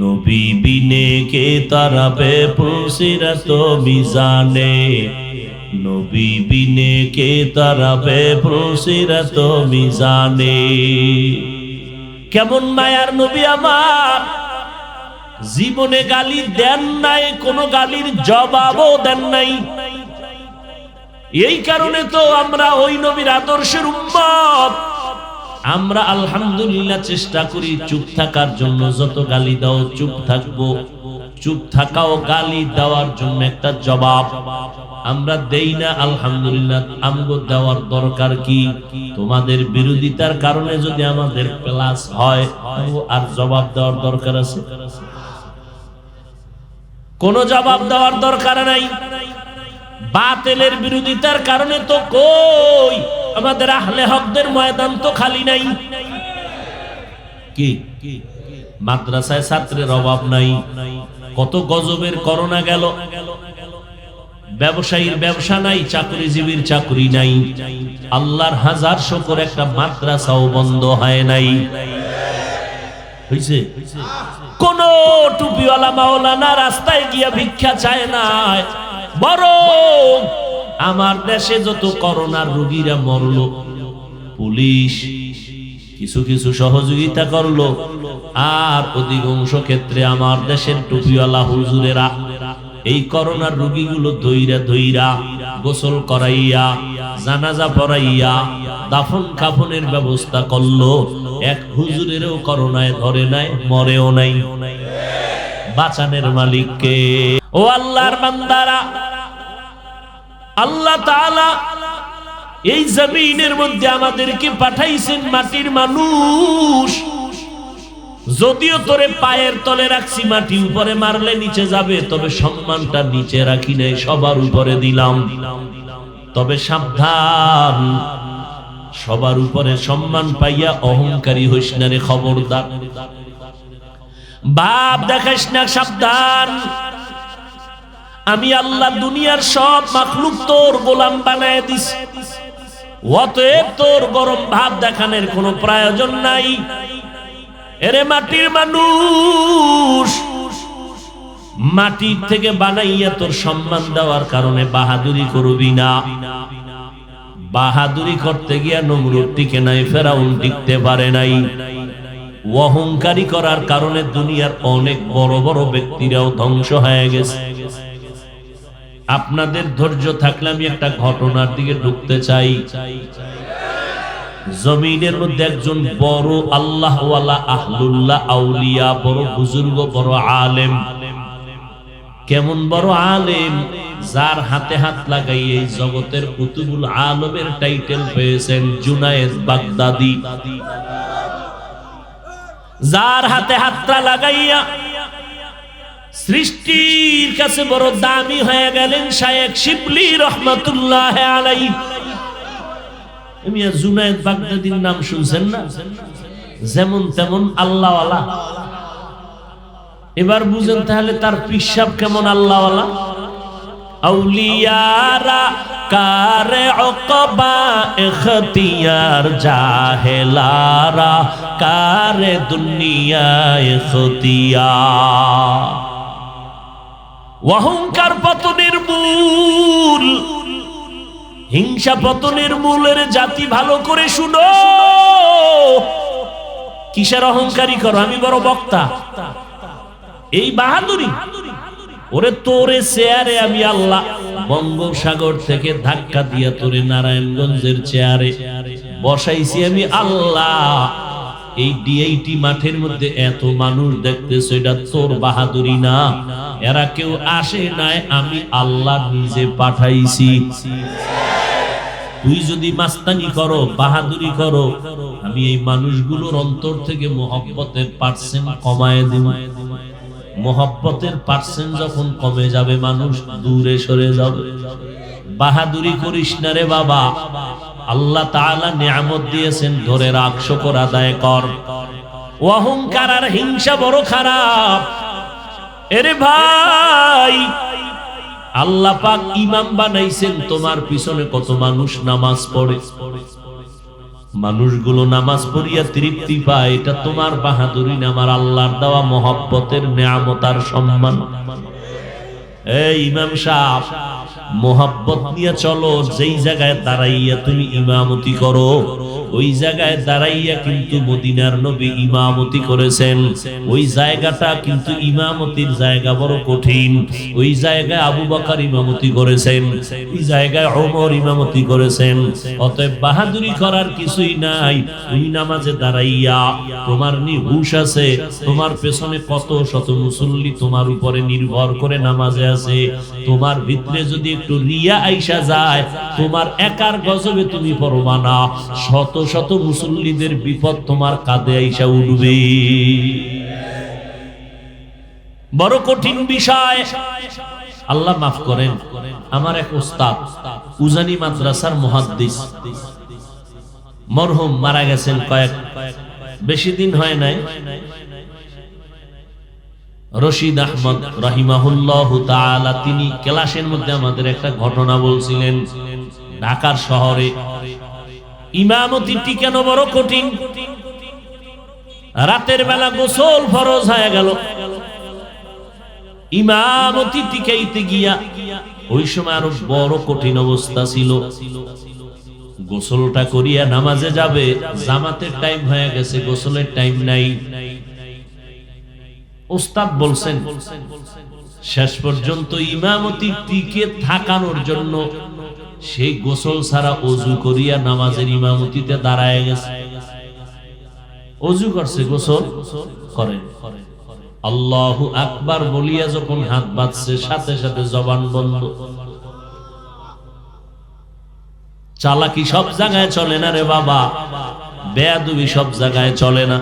নবী বিনে কে তারাবে পুসিরাত মিজানে, নবী বিনে কে তারাবে পুসিরাত মিজানে। কেমন মায়ার নবী আমার, জীবনে গালি দেন নাই, কোন গালির জবাবও দেন নাই। এই কারণে তো আমরা ওই নবীর আদর্শের উম্মত। আমরা আলহামদুলিল্লাহ চেষ্টা করি চুপ থাকার জন্য, যত গালি দাও চুপ থাকবো। চুপ থাকাও গালি দেওয়ার জন্য একটা জবাব, আমরা দেই না। আলহামদুলিল্লাহ, আমগো দেওয়ার দরকার কি? তোমাদের বিরোধিতার কারণে যদি আমাদের প্লাস হয়, আর জবাব দেওয়ার দরকার আছে? কোন জবাব দেওয়ার দরকার নাই। বাতিলের বিরোধিতার কারণে তো কই আমাদের আহলে হকদের ময়দান তো খালি নাই। কি মাদ্রাসায় ছাত্রের অভাব নাই? কত গজবের করোনা গেল, ব্যবসায়ীর ব্যবসা নাই, চাকরিজীবীর চাকরি নাই। আল্লাহর হাজার শুকর, একটা মাদ্রাসাও বন্ধ হয় নাই। হইছে? কোন টুপিওয়ালা মাওলানা রাস্তায় গিয়া ভিক্ষা চায় না, বরং আমার দেশে যত করোনার রোগীরা মরলো, পুলিশ কিছু কিছু সহযোগিতা করলো, আর অধিকাংশ ক্ষেত্রে আমার দেশের টুপিওয়ালা হুজুরেরা এই করোনার রোগীগুলো ধইরা ধইরা গোসল করাইয়া, জানাজা পড়াইয়া, দাফন কাফনের ব্যবস্থা করলো। এক হুজুরেরও করোনায় ধরে নাই, মরেও নাই। বাঁচানের মালিককে। ও আল্লাহর বান্দারা, আল্লাহ তাআলা এই জমিনের মধ্যে আমাদেরকে পাঠাইছেন মাটির মানুষ। যদিও তোরে পায়ের তলে রাখছি, মাটি উপরে মারলে নিচে যাবে, তবে সম্মানটা নিচে রাখি নাই, সবার উপরে দিলাম। তবে সাবধান, সবার উপরে সম্মান পাইয়া অহংকারী হইস না রে, খবরদার। বাপ দেখাইস না, সাবধান। আমি আল্লাহ দুনিয়ার সব মাখলুক তোর গোলাম বানায় দিস, অতএব তোর গরম ভাব দেখানোর কোনো প্রয়োজন নাই। এরে মাটির মানুষ, মাটির থেকে বানাইয়া তোর সম্মান দেওয়ার কারণে বাহাদুরি করবি না। বাহাদুরি করতে গিয়া নমরুদ টিকে নাই, ফেরাউন টিকতে পারে নাই। অহংকারী করার কারণে দুনিয়ার অনেক বড় বড় ব্যক্তিরাও ধ্বংস হয়ে গেছে। আপনাদের ধৈর্য থাকলে আমি একটা ঘটনার দিকে ঢুকতে চাই। জমিনের মধ্যে একজন বড় আল্লাহওয়ালা, আহলুল্লাহ, আউলিয়া, বড় বুজুর্গ, বড় আলেম। কেমন বড় আলেম? যার হাতে হাত লাগাই এই জগতের কুতুবুল আলমের টাইটেল পেয়েছেন জুনায়েদ বাগদাদি। যার হাতে হাতটা লাগাইয়া সৃষ্টির কাছে বড় দামি হয়ে গেলেন শায়েখ শিবলি রহমাতুল্লাহ আলাইহি। জুনায়েদ বাগদাদির নাম শুনছেন না? যেমন তেমন আল্লাহওয়ালা। এবার বুঝেন তাহলে তার পিসাব কেমন আল্লাহওয়ালা। আউলিয়ারা কারে উকবা ইখতিয়ার, জাহেলারা কারে দুনিয়া ইখতিয়ার। অহংকার পতনের মূল, হিংসা পতনের মূলের জাতি ভালো করে শুনো। কিসের অহংকারী করো, আমি বড় বক্তা, এই বাহাদুরি? ওরে তোরে চেয়ারে আমি আল্লাহ বঙ্গোপসাগর থেকে ধাক্কা দিয়া তোরে নারায়ণগঞ্জের চেয়ারে বসাইছি আমি আল্লাহ। এই ডিআইটি মাঠের মধ্যে এত মানুষ দেখতেছ, এটা তোর বাহাদুরি না, এরা কেউ আসে নাই, আমি আল্লাহ নিজে পাঠাইছি। তুই যদি মাস্তানি করো, বাহাদুরি করো, আমি এই মানুষগুলোর অন্তর থেকে মোহব্বতের পার্সেন্ট কমায় দেব। মোহব্বতের পার্সেন্ট যখন কমে যাবে, মানুষ দূরে সরে যাবে। বাহাদুরি করিস না রে বাবা, আল্লাহ তাআলা নিয়ামত দিয়েছেন, ধরে রাখ, শুকর আদায় কর। অহংকার আর হিংসা বড় খারাপ। এরে ভাই, আল্লাহ পাক ইমাম বানাইছেন, তোমার পিছনে কত মানুষ নামাজ পড়ে, মানুষগুলো নামাজ পড়িয়া তৃপ্তি পায়, এটা তোমার বাহাদুরি না, আমার আল্লাহর দেওয়া মহব্বতের নিয়ামত আর সম্মান। এই ইমাম সাহেব, মোহাব্বত নিয়ে চলো। যেই জায়গায় দাঁড়াইয়া তুমি ইমামতি করো, ওই জায়গায় দাঁড়াইয়া কিন্তু মদিনার নবী ইমামতি করেছেন। ওই জায়গাটা কিন্তু ইমামতির জায়গা বড় কঠিন। ওই জায়গায় আবু বকর ইমামতি করেছেন, ওই জায়গায় ওমর ইমামতি করেছেন। অতএব বাহাদুরি করার কিছুই নাই। তুমি নামাজে দাঁড়াইয়া, তোমার হুঁশ আছে, তোমার পেছনে কত শত মুসল্লি তোমার উপরে নির্ভর করে নামাজে আছে। তোমার ভিতরে যদি একটু রিয়া আইসা যায়, তোমার একার গজবে তুমি পড়বা না, শত শত মুসল্লিদের বিপদ তোমার কাঁধে আইসা উঠবে। বড় কঠিন বিষয়। আল্লাহ মাফ করেন, আমার এক ওস্তাদ উজানি মাদ্রাসার মুহাদ্দিস মরহুম মারা গেছেন, বেশি দিন হয় নাই। রশিদ আহমদ রাহিমাহুল্লাহু তাআলা, তিনি ক্লাসের মধ্যে আমাদের একটা ঘটনা বলছিলেন। ঢাকার শহরে ইমামতিটি কেন বড় কঠিন। রাতের বেলা গোসল ফরজ হয়ে গেল, ইমামতি টিকাইতে গিয়া ওই সময় আরো বড় কঠিন অবস্থা ছিল। গোসলটা করিয়া নামাজে যাবে, জামাতের টাইম হয়ে গেছে, গোসলের টাইম নাই। উস্তাদ বলছেন, শেষ পর্যন্ত ইমামতি টিকে থাকানোর জন্য সেই গোসল ছাড়া ওযু করিয়া নামাজের ইমামতিতে দাঁড়ায় গেছে। ওযু করছে, গোসল করে, আল্লাহু আকবার বলিয়া যখন হাত বাঁধছে, সাথে সাথে জবান বন্ধ। চালাকি সব জায়গায় চলে না রে বাবা, বেয়াদবি সব জায়গায় চলে না।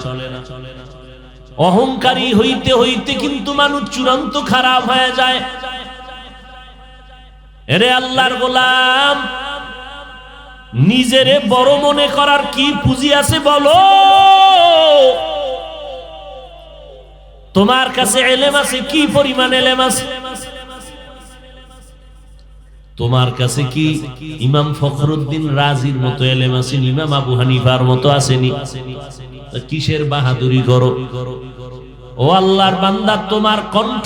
অহংকারী হইতে হইতে কিন্তু মানুষ চূড়ান্ত খারাপ হয়ে যায়। এরে আল্লাহর গোলাম, নিজেরে বড় মনে করার কি পুঁজি আছে বলো? তোমার কাছে এলেম আছে, কি পরিমাণ এলেম আছে? তোমার কাছে কি ইমাম ফখরুদ্দিন রাজির মতো এলেম আছে? ইমাম আবু হানিফার মতো আসেনি? কিসের বাহাদুরি করো? ও আল্লাহর বান্দা, তোমার কণ্ঠ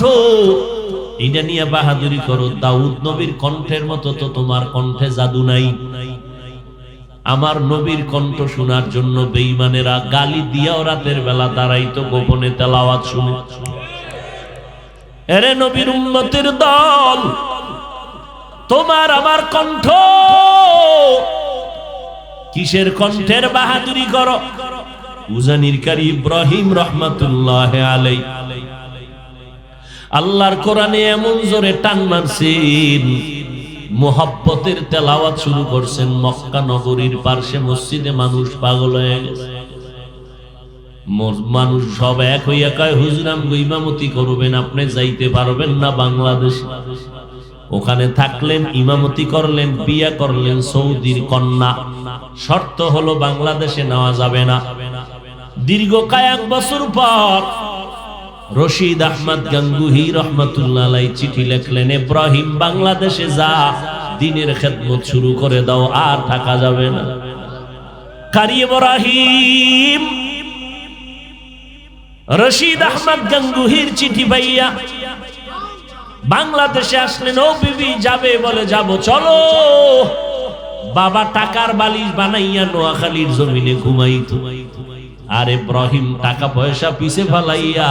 এটা নিয়ে বাহাদুরি করো। দাউদ নবীর কণ্ঠের মতো তো তোমার কণ্ঠে জাদু নাই। আমার নবীর কণ্ঠ শোনার জন্য বেঈমানেরা গালি দিয়াও রাতের বেলা দাঁড়াইতো গোপনে তেলাওয়াত শুনে। এরে নবীর উম্মতের দল, তোমার আমার কণ্ঠ, কিসের কণ্ঠের বাহাদুরি করো? উজানির কারি ইব্রাহিম রহমাতুল্লাহ আলাইহি আল্লাহর কোরআনে এমন জোরে টান মারছেন, মুহাব্বতের তেলাওয়াত শুরু করছেন। মক্কা নগরীর পার্শ্বে মসজিদে মানুষ পাগল হয়ে গেছে। মানুষ সব এক হইয়া কয়, হুজুর আমগো ইমামতি করবেন, আপনি যাইতে পারবেন না বাংলাদেশ। ওখানে থাকলেন, ইমামতি করলেন, বিয়া করলেন সৌদির কন্যা। শর্ত হলো বাংলাদেশে নেওয়া যাবে না। দীর্ঘ কয়েক বছর পর রশিদ আহমদ গাঙ্গুহি রহমাতুল্লাহ আলাইহি চিঠি লিখলেন, ইব্রাহিম বাংলাদেশে যা, দ্বীনের খেদমত শুরু করে দাও, আর থাকা যাবে না। কারি ইব্রাহিম রশিদ আহমদ গাঙ্গুহির চিঠি পাইয়া বাংলাদেশে আসলেন। ও বিবি যাবে? বলে যাব। চলো। বাবা টাকার বালিশ বানাইয়া নোয়াখালীর জমিনে ঘুমাইতো। আর ইব্রাহিম টাকা পয়সা পিছে ফালাইয়া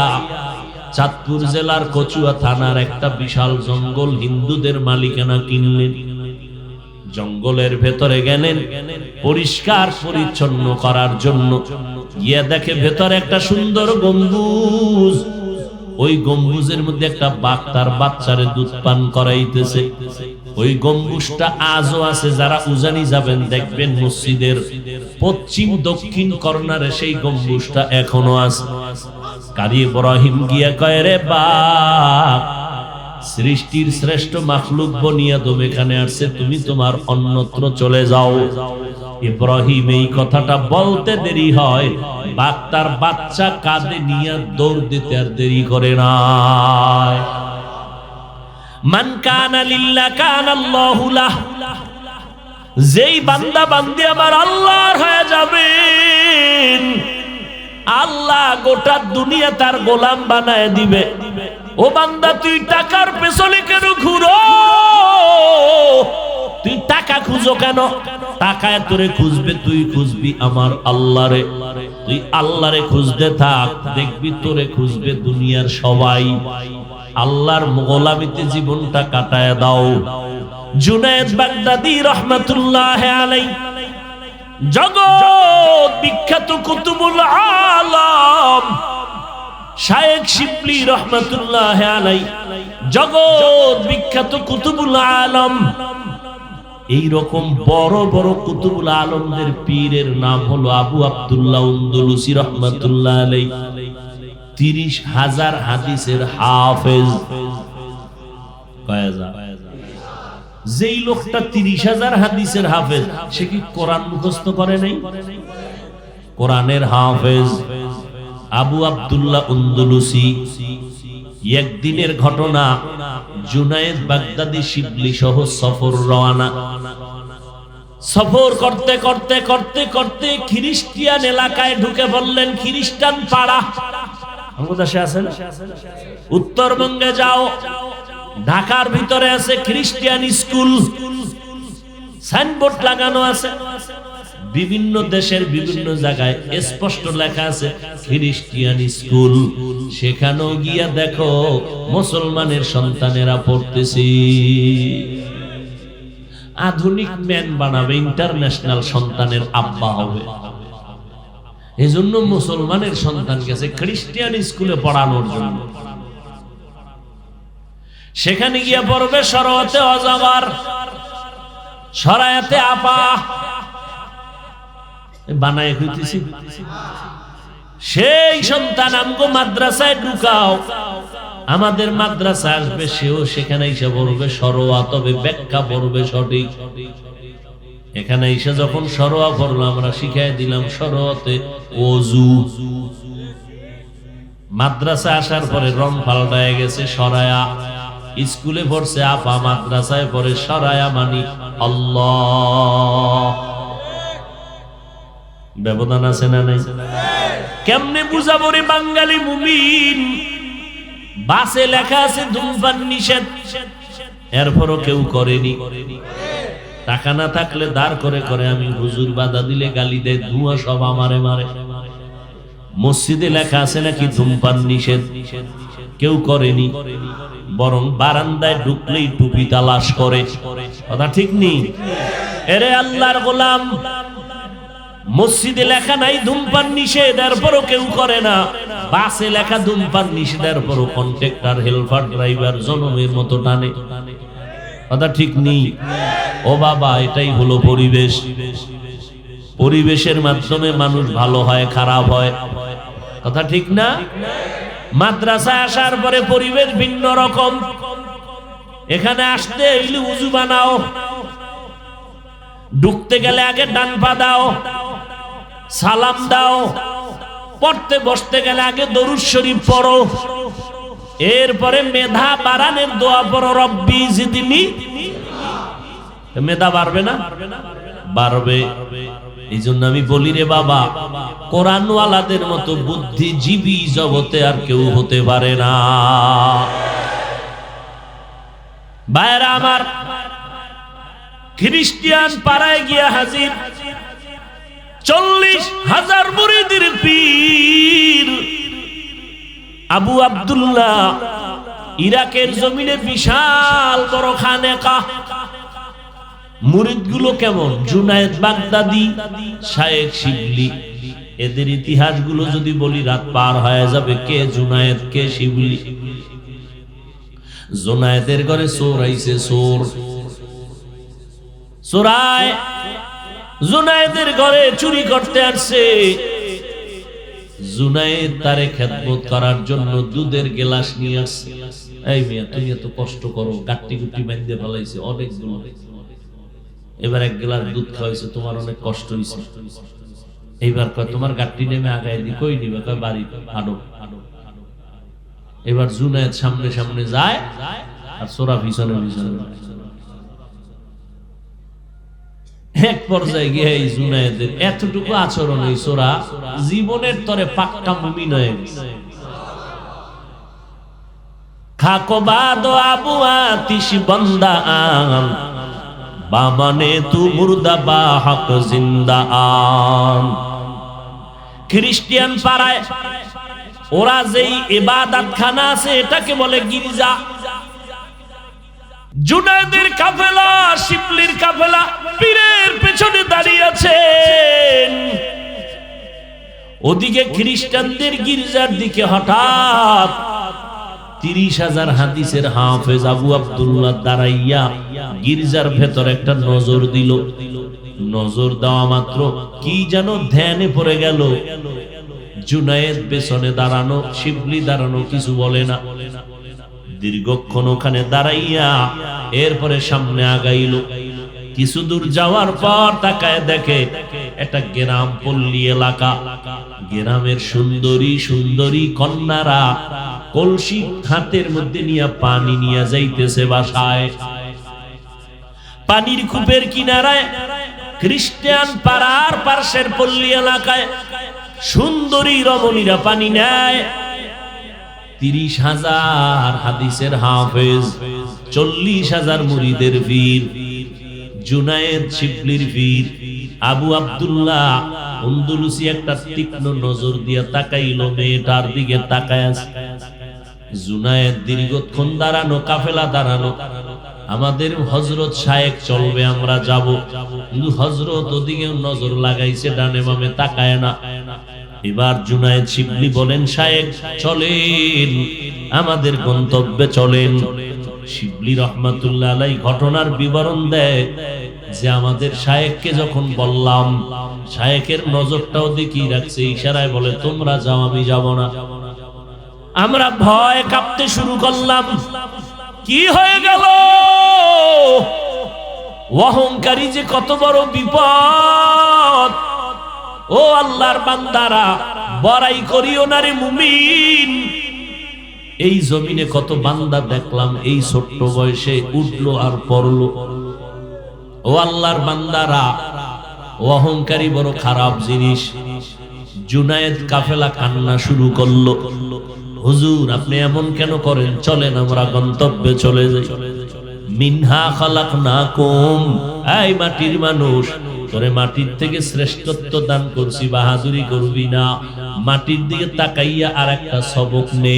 চাঁদপুর জেলার কচুয়া থানার একটা বিশাল জঙ্গল হিন্দুদের মালিকানা কিনলেন। জঙ্গলের ভেতরে গেলেন পরিষ্কার পরিচ্ছন্ন করার জন্য। গিয়া দেখে ভেতরে একটা সুন্দর গম্বুজ। ওই গম্বুজের মধ্যে একটা বাঘ তার বাচ্চারে দুধ পান করাইতেছে। ওই গম্বুজটা আজও আছে, যারা উজানি যাবেন দেখবেন মসজিদের পশ্চিম দক্ষিণ কর্নারে সেই গম্বুজটা এখনো আছে। কারি ইব্রাহিম গিয়া কয়, রে বাঘ, সৃষ্টির শ্রেষ্ঠ মাখলুক বনিয়াদম এখানে আসছে, তুমি তোমার অন্যত্র চলে যাও। ইব্রাহিম এই কথাটা বলতে দেরি হয়, বাঘ তার বাচ্চা কাঁধে নিয়ে দৌড় দিতে আর দেরি করে না। মান কানা লিল্লাহ কানা আল্লাহু লাহ, যেই বান্দা বান্দি আমার আল্লাহর হয়ে যাবেন, আল্লাহ গোটা দুনিয়া তার গোলাম বানায় দিবে। ও বান্দা, তুই টাকার পেছনে কেন ঘুরো? তুই টাকা খুঁজো কেন? টাকায় তোরে খুঁজবে, তুই খুঁজবি আমার আল্লাহরে। তুই আল্লাহরে খুঁজতে থাক, দেখবি তোরে খুঁজবে দুনিয়ার সবাই। আল্লাহর গোলামিতে জীবনটা কাটায় দাও। জুনায়েদ বাগদাদি রহমাতুল্লাহ আলাইহি, জগৎ বিখ্যাত কুতুবুল আলম শায়েখ শিবলি রহমাতুল্লাহ আলাইহি, জগৎ বিখ্যাত কুতুবুল আলম। এই রকম বড় বড় কুতুবুল আলমদের পীরের নাম হলো আবু আব্দুল্লাহ আন্দলুসি রহমাতুল্লাহ আলাইহি। 30,000 হাদিসের হাফেজ। যেই লোকটা 30,000 হাদিসের হাফেজ, সে কি কোরআন মুখস্থ করে নাই? কোরআনের হাফেজ আবু আব্দুল্লাহ আন্দলুসি। একদিনের ঘটনা, জুনায়েদ বাগদাদি শিবলি সহ সফর রওনা। সফর করতে করতে করতে করতে খ্রিস্টান এলাকায় ঢুকে পড়লেন। খ্রিস্টান পাড়া আমাদের দেশে আছে না? উত্তরবঙ্গে যাও, ঢাকার ভিতরে আছে খ্রিস্টান স্কুল, সাইনবোর্ড লাগানো আছে। বিভিন্ন দেশের বিভিন্ন জায়গায় স্পষ্ট লেখা আছে খ্রিস্টান স্কুল। সেখানেও গিয়া দেখো মুসলমানের সন্তানেরা পড়তেছে। আধুনিক ম্যান বানাবে, ইন্টারন্যাশনাল সন্তানের আব্বা হবে। এজন্য মুসলমানের সন্তান গেছে খ্রিস্টান স্কুলে পড়ানোর জন্য। সেখানে গিয়া পড়বে সরায়াতে অজগর, সরায়াতে আপা বানায় হইতেছি। সেই সন্তান আমগো মাদ্রাসায় ঢুকাও, আমাদের মাদ্রাসা আসবে, সেও সেখানে এসে পড়বে সরোয়া, তবে ব্যাখ্যা পড়বে সঠিক। এখানে এসে যখন সরোয়া পড়লো, আমরা শিখাই দিলাম সরোয়াতে ওযু। মাদ্রাসা আসার পরে রং পাল্টায় গেছে, সরায়া। স্কুলে পড়ছে আপা, মাদ্রাসায় পড়ে সরায়া মানি আল্লাহ। ব্যবধান আছে না নাই? কেমনে বুঝাবো রে বাঙালি মুমিন? বাসে লেখা আছে ধূমপান নিষেধ, এরপরও কেউ করেনি। টাকা না থাকলে দাঁড় করে করে আমি হুজুর বাধা দিলে গালি দেয়, ধোঁয়া সব আমারে মারে। মসজিদে লেখা আছে নাকি ধূমপান নিষেধ, কেউ করেনি। বরং বারান্দায় ঢুকলেই টুপি তালাশ করে। কথা ঠিক নেই? এরে আল্লাহর গোলাম, মসজিদে লেখা নাই ধূমপান নিষেধ, এরপরও কেউ করে না। বাসে লেখা ধূমপান নিষেধ, এরপরও কন্ট্রাক্টর, হেল্পার, ড্রাইভার জনমের মতো টানে। কথা ঠিক নেই? ও বাবা, এটাই হলো পরিবেশ। পরিবেশের মাধ্যমে মানুষ ভালো হয়, খারাপ হয়। কথা ঠিক না? মাদ্রাসায় আসার পরে পরিবেশ ভিন্ন রকম। এখানে আসতে হইলে উযু বানাও, ঢুকতে গেলে আগে ডান পা দাও, সালাম দাও, পড়তে বসতে গেলে আগে দরুদ শরীফ পড়ো, এরপরে মেধা বাড়ানোর দোয়া পড়ো, রব্বি জিদনি। মেধা বাড়বে না? বাড়বে। এই জন্য আমি বলি রে বাবা, কোরআনওয়ালাদের মতো বুদ্ধিজীবী জগতে আর কেউ হতে পারে না। ভাইরা আমার, খ্রিস্টান পাড়ায় গিয়া হাজির। 40,000 মুরিদের পীর আবু আব্দুল্লাহ ইরাকের জমিনে বিশাল বড় খানেকা। মুরিদগুলো কেমন? জুনায়েদ বাগদাদি, শায়েখ শিবলি। এদের ইতিহাসগুলো যদি বলি রাত পার হয়ে যাবে। কে জুনায়েদ, কে শিবলি? জুনায়েদের ঘরে চোর আইছে, চোর চোরায় জুনায়েদের ঘরে চুরি করতে আসছে। জুনায়েদ তারে খেদমত করার জন্য দুধের গ্লাস নিয়ে আসছে। এই মিয়া, তুমি এত কষ্ট করো, গাট্টি গুটি বাঁধতে ফেলাইছে অনেকগুলো, এবার এক গ্লাস দুধ খাওয়াইছে, তোমার অনেক কষ্ট হয়েছে। এইবার কয় তোমার গাট্টি নেমে আগায় দি। কই নিবে? কয় বাড়ি হাঁটো। এবার জুনায়েদ সামনে সামনে যায় আর সোরা পিছনে পিছনে। এক পর্যায়ে গিয়ে এই জুনায়েদের এতটুকু আচরণ, এই সোরা জীবনের তরে পাক্কা মুমিন হয়ে গেছে। খাকো বাদো আবু আতিশ বন্দা আম বামানে তু মুর্দা বা হক জিন্দা আম। খ্রিস্টান পাড়ায় ওরা যেই ইবাদত খানা আছে এটাকে বলে গির্জা। জুনায়েদের কাফেলা, শিবলির কাফেলা পীরের পেছনে দাঁড়িয়ে আছেন। ওদিকে খ্রিস্টানদের গির্জার দিকে হঠাৎ 30,000 হাদিসের হাফেজ আবু আব্দুল্লাহ দাঁড়াইয়া গির্জার ভেতর একটা নজর দিল। নজর দেওয়া মাত্র কি যেন ধ্যানে পড়ে গেল। জুনায়েদ পেছনে দাঁড়ানো, শিবলি দাঁড়ানো, কিছু বলে না। দীর্ঘক্ষণ ওখানে দাঁড়াইয়া এরপরে সামনে আগাইল। কিছু দূর যাওয়ার পর তাকায় দেখে একটা গ্রাম, পল্লী এলাকা। গ্রামের সুন্দরী সুন্দরী কন্যারা কলসি হাতের মধ্যে নিয়ে পানি নিয়ে যাইতেছে বাসায়। পানির কূপের কিনারায় খ্রিস্টান পাড়ার পার্শ্বের পল্লী এলাকায় সুন্দরী রমণীরা পানি নেয়। 30,000 হাদিসের হাফেজ, 40,000 মুরিদের পীর, জুনায়েদ শিবলির পীর আবু আব্দুল্লাহ আন্দলুসি একটা তীক্ষ্ণ নজর দিয়া তাকাইল মেয়েটার দিকে। তাকায় জুনায়েদ দীর্ঘক্ষণ দাঁড়ানো, কাফেলা দাঁড়ানো। আমাদের হযরত শায়েখ চলবে, আমরা যাব, কিন্তু হযরত ওদিকে নজর লাগাইছে, ডানে বামে তাকায় না। এবার জুনায়েদ শিবলি বলেন, শায়েখ চলেন, আমাদের গন্তব্যে চলেন। শিবলি রহমাতুল্লাহ আলাইহি ঘটনার বিবরণ দেয় যে আমাদের শায়েখকে যখন বললাম, শায়েখের নজরটাও দেখিয়ে রাখছে, ইশারায় বলে তোমরা যাও, আমি যাব না। আমরা ভয় কাঁপতে শুরু করলাম। কি হয়ে গেল? অহংকারী যে কত বড় বিপদ। ও আল্লাহর বান্দারা, বড়াই করিও না রে মুমিন। এই জমিনে কত বান্দা দেখলাম এই ছোট্ট বয়সে উঠলো আর পড়লো। ও আল্লাহর বান্দারা, অহংকারী বড় খারাপ জিনিস। জুনায়েদ কাফেলা কান্না শুরু করলো, হুজুর আপনি এমন কেন করেন? চলেন আমরা গন্তব্যে চলে যাই। মিনহা খালাকনাকুম, এই মাটির মানুষ, তোরে মাটির থেকে শ্রেষ্ঠত্ব দান করছি, বাহাদুরি করবি না। মাটির দিকে তাকাইয়া আর একটা সবক নে।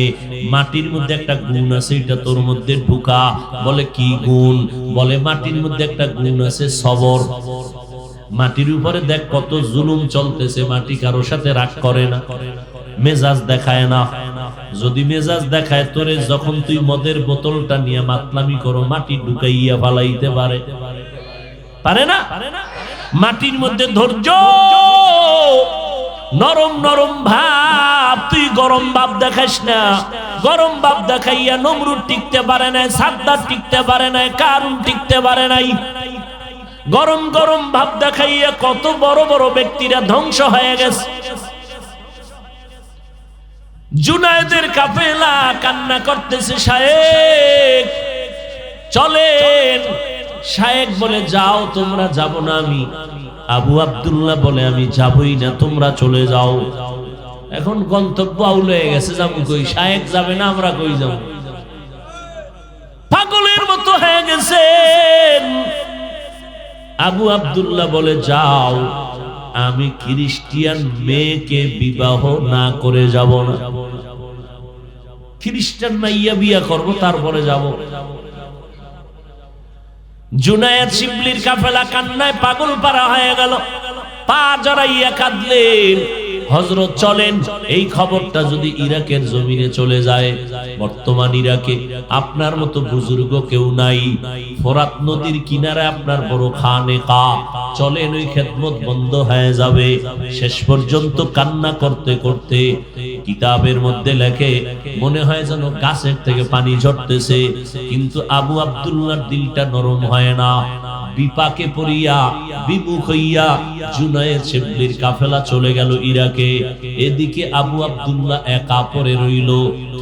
মাটির মধ্যে একটা গুণ আছে, এটা তোর মধ্যে ঢুকা। বলে কি গুণ? বলে মাটির মধ্যে একটা গুণ আছে সবর। মাটির উপরে দেখ কত জুলুম চলতেছে, মাটি কারোর সাথে রাগ করে না, মেজাজ দেখায় না। যদি মেজাজ দেখায় তোরে, যখন তুই মদের বোতলটা নিয়ে মাতলামি করো, মাটি ঢুকাইয়া ফালাইতে পারে, পারে না? মাটির মধ্যে ধৈর্য, নরম নরম ভাব। তুই গরম ভাব দেখাস না। গরম ভাব দেখাইয়া নমরুদ টিকতে পারে নাই, সাদ্দাত টিকতে পারে নাই, কারুন টিকতে পারে নাই। গরম গরম ভাব দেখাইয়া কত বড় বড় ব্যক্তিরা ধ্বংস হয়ে গেছে। জুনায়েদের কাফেলা কান্না করতেছে, শায়েখ চলেন। শায়েখ বলে যাও, তোমরা যাব না আমি। আবু আব্দুল্লাহ বলে আমি যাবই না, তোমরা চলে যাও। এখন গন্তব্য আউল হয়ে গেছে, যাবো কই? শায়েখ যাবে না, আমরা কই যাব? পাগলের মতো হয়ে গেছেন। আবু আব্দুল্লাহ বলে যাও, আমি খ্রিস্টান মেয়েকে বিবাহ না করে যাব না। খ্রিস্টান মাইয়া বিয়া করব, তারপরে যাব। জুনায়েদ শিবলির কাফেলা কান্নায় পাগল পারা হয়ে গেল, পা জড়াইয়া কাঁদলেন। হযরত চলেন, এই খবরটা যদি ইরাকের জমিনে চলে যায়, বর্তমান ইরাকে আপনার মতো বুজুর্গ কেউ নাই, ফোরাত নদীর কিনারে আপনার বড় খানেকা, চলেন ওই খেদমত বন্ধ হয়ে যাবে। শেষ পর্যন্ত কান্না করতে করতে কিতাবের মধ্যে লেখে, মনে হয় যেন গাছের থেকে পানি ঝরতেছে, কিন্তু আবু আব্দুল্লাহর দিলটা নরম হয় না। বিপাকে পড়িয়া বিমুখ হইয়া জুনায়েদ শিবলির কাফেলা চলে গেল ইরাকে। এদিকে আবু আব্দুল্লাহ একা পড়ে রইল,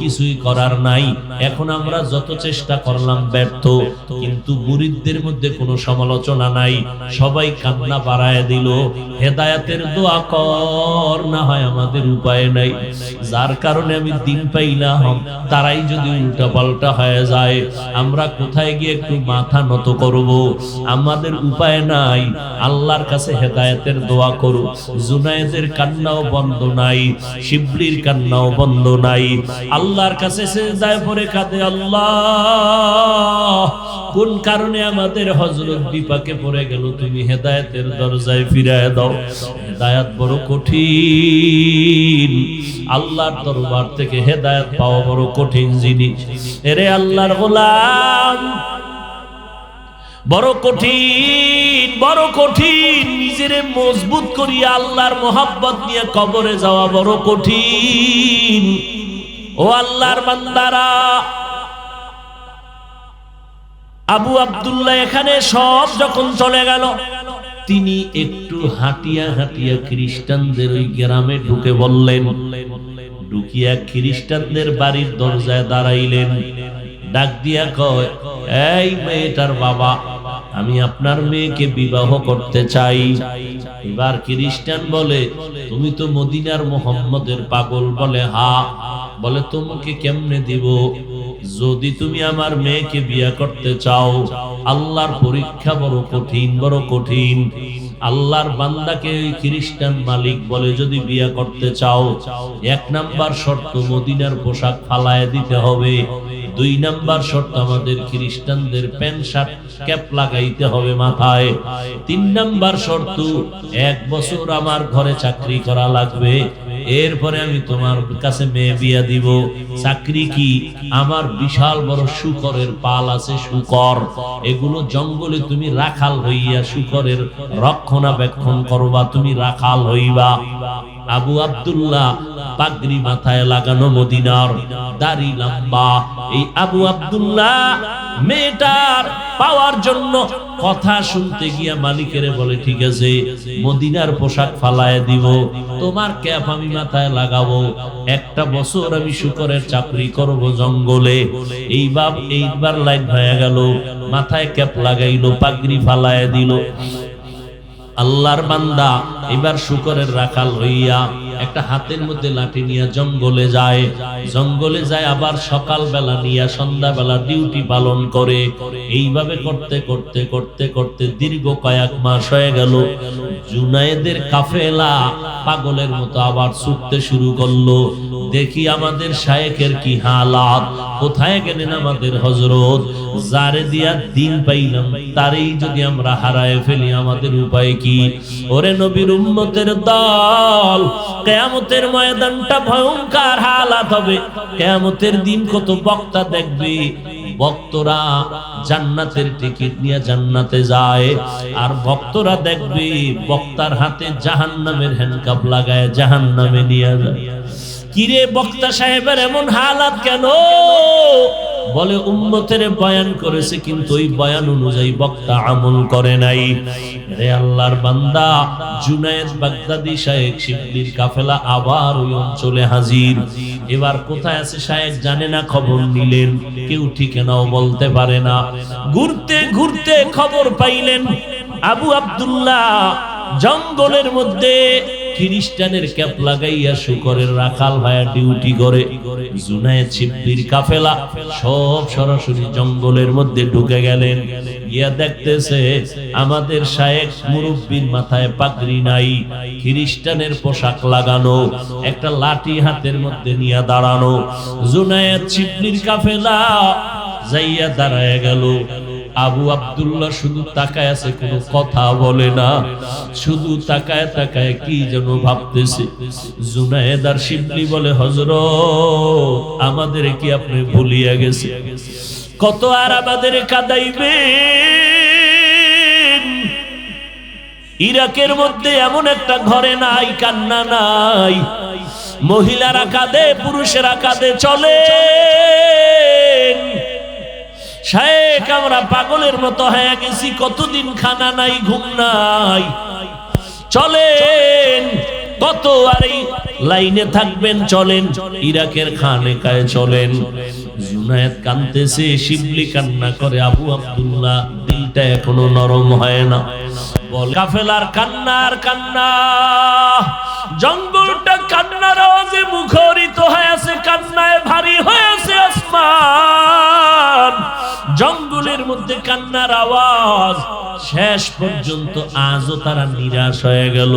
কিছুই করার নাই। এখন আমরা যত চেষ্টা করলাম ব্যর্থ, কিন্তু মুরিদদের মধ্যে কোনো সমালোচনা নাই, সবাই কান্না বাড়ায় দিল, হেদায়েতের দোয়া কর, না হয় আমাদের উপায় নাই। যার কারণে আমি দিন পাইলাম, তারাই যদি উল্টা পাল্টা হয়ে যায়, আমরা কোথায় গিয়ে একটু মাথা নত করব? আমাদের উপায় নাই, আল্লাহর কাছে হেদায়েতের দোয়া করো। জুনায়েদের কান্নাও বন্ধ নাই, শিবলির কান্নাও বন্ধ নাই। আল্লাহর কাছে সিজদায় পড়ে কাঁদে, আল্লাহ কোন কারণে আমাদের হযরত বিপাকে পড়ে গেল, তুমি হেদায়েতের দরজায় ফিরায় দাও। হেদায়েত বড় কঠিন, আল্লাহর দরবার থেকে হেদায়েত পাওয়া বড় কঠিন জিনিস। এরে আল্লাহর গোলাম, বড় কঠিন, বড় কঠিন। নিজেরে মজবুত করিয়া আল্লাহর মোহাব্বত নিয়ে কবরে যাওয়া বড় কঠিন। ও আল্লাহর বান্দারা, আবু আব্দুল্লাহ এখানে সব যখন চলে গেল, তিনি একটু হাঁটিয়া হাঁটিয়া খ্রিস্টানদের ওই গ্রামে ঢুকে বললেন, ঢুকিয়া খ্রিস্টানদের বাড়ির দরজায় দাঁড়াইলেন। ডাক দিয়া কয়, এই মেয়েটার বাবা, আমি আপনার মেয়েকে বিবাহ করতে চাই। এবার খ্রিস্টান বলে, তুমি তো মদিনার মুহাম্মদের পাগল। বলে, হ্যাঁ। বলে, তোমাকে কেমনে দিব? যদি তুমি আমার মেয়েকে বিয়ে করতে চাও, আল্লাহর পরীক্ষা বড় কঠিন, বড় কঠিন। আল্লাহর বান্দাকে ওই খ্রিস্টান মালিক বলে, যদি বিয়ে করতে চাও, 1 নাম্বার শর্ত মদিনার পোশাক ফালায় দিতে হবে। 2 নাম্বার শর্ত আমাদের খ্রিস্টানদের প্যান্ট শার্ট ক্যাপ লাগাইতে হবে মাথায়। 3 নাম্বার শর্ত 1 বছর আমার ঘরে চাকরি করা লাগবে, এরপরে আমি তোমার কাছে মেয়ে বিয়া দিব। চাকরি কি? আমার বিশাল বড় শুকরের পাল আছে, শুকর, এগুলো জঙ্গলে তুমি রাখাল হইয়া শুকরের রক্ষণাবেক্ষণ করবা, তুমি রাখাল হইবা। আবু আব্দুল্লাহ পাগড়ি মাথায় লাগানো, মদিনার, দাড়ি লম্বা। এই আবু আব্দুল্লাহ মেয়েটার পাওয়ার জন্য কথা শুনতে গিয়া মালিকের বলে, ঠিক আছে, মদিনার পোশাক ফালায় দিব, তোমার ক্যাপ আমি মাথায় লাগাবো, 1টা বছর আমি শুকরের চাকরি করব জঙ্গলে। এইবার লাইন হয়ে গেল, মাথায় ক্যাপ লাগাইলো, পাগড়ি ফালায় দিল। আল্লাহর বান্দা এবার শুকরের রাখাল হইয়া একটা হাতের মধ্যে লাঠি নিয়ে জঙ্গলে যায়। জঙ্গলে যায় আবার সকাল বেলা নিয়ে সন্ধ্যা বেলা ডিউটি পালন করে। এইভাবে করতে করতে করতে করতে দীর্ঘ কয়েক মাস হয়ে গেল। জুনায়েদের কাফেলা পাগলের মতো আবার ছুটতে শুরু করলো। দেখি আমাদের শায়েখের কি হালাত, কোথায় গেলেন আমাদের হযরত? যারে দিয়া দিন পাইলাম তারই যদি আমরা হারায় ফেলি, আমাদের উপায় কি? ওরে নবীর উম্মতের দল, কিয়ামতের ময়দানটা ভয়ঙ্কর হালাত হবে। কিয়ামতের দিন কত বক্তা দেখবে, ভক্তরা জান্নাতের টিকিট নিয়ে জান্নাতে যায়, আর ভক্তরা দেখবে বক্তার হাতে জাহান্নামের হ্যান্ডকাপ লাগায় জাহান্নামে নিয়ে যায়। কিরে বক্তা সাহেবের এমন হালাত কেন? বলে উম্মতের বয়ান করেছে, কিন্তু ওই বয়ান অনুযায়ী বক্তা আমল করে নাই। রে আল্লাহর বান্দা, জুনায়েদ বাগদাদি শায়েখ শিবলির কাফেলা আবার ওই অঞ্চলে হাজির। এবার কোথায় আছে শায়েখ জানে না, খবর নিলেন, কেউ ঠিকানাও বলতে পারে না। ঘুরতে ঘুরতে খবর পাইলেন আবু আব্দুল্লাহ জঙ্গলের মধ্যে খ্রিস্টানের ক্যাপ লাগাইয়া শুকরের রাখাল হয়ে ডিউটি করে। জুনায়েদ শিবলির কাফেলা সব সরাসরি জঙ্গলের মধ্যে ঢুকে গেলেন। গিয়া দেখতেছে আমাদের শায়েখ মুরব্বির মাথায় পাগড়ি নাই, খ্রিস্টানের পোশাক লাগানো, একটা লাঠি হাতের মধ্যে নিয়ে দাঁড়ানো। জুনায়েদ শিবলির কাফেলা যাইয়া দাঁড়ায় গেল। আবু আব্দুল্লাহ শুধু তাকায় আছে, কোনো কথা বলে না, শুধু তাকায় তাকায় কি যেন ভাবতেছে। জুনায়েদ আর শিবলি বলে, হযরত আমাদের কি আপনি ভুলিয়া গেছে? কত আর আমাদের কাঁদাইবেন? ইরাকের মধ্যে এমন একটা ঘরে নাই কান্না নাই, মহিলারা কাঁদে, পুরুষেরা কাঁদে। চলে শায়েখ, আমরা পাগলের মতো হয়ে গেছি, কতদিন খানা নাই, ঘুম নাই, চলেন। কত আর এই লাইনে থাকবেন? চলেন ইরাকের খানেকায় চলেন। জুনায়েদ কাঁদতেছে, শিবলি কান্না করে। আবু আব্দুল্লাহ দিলটা এখনো নরম হয় না। বল কাফেলার কান্নার কান্না, জঙ্গলটা কান্নার আওয়াজে মুখরিত হয়ে আছে, কান্নায় ভারী হয়েছে আসমান। জঙ্গলের মধ্যে কান্নার আওয়াজ, শেষ পর্যন্ত আজও তারা নিরাশ হয়ে গেল।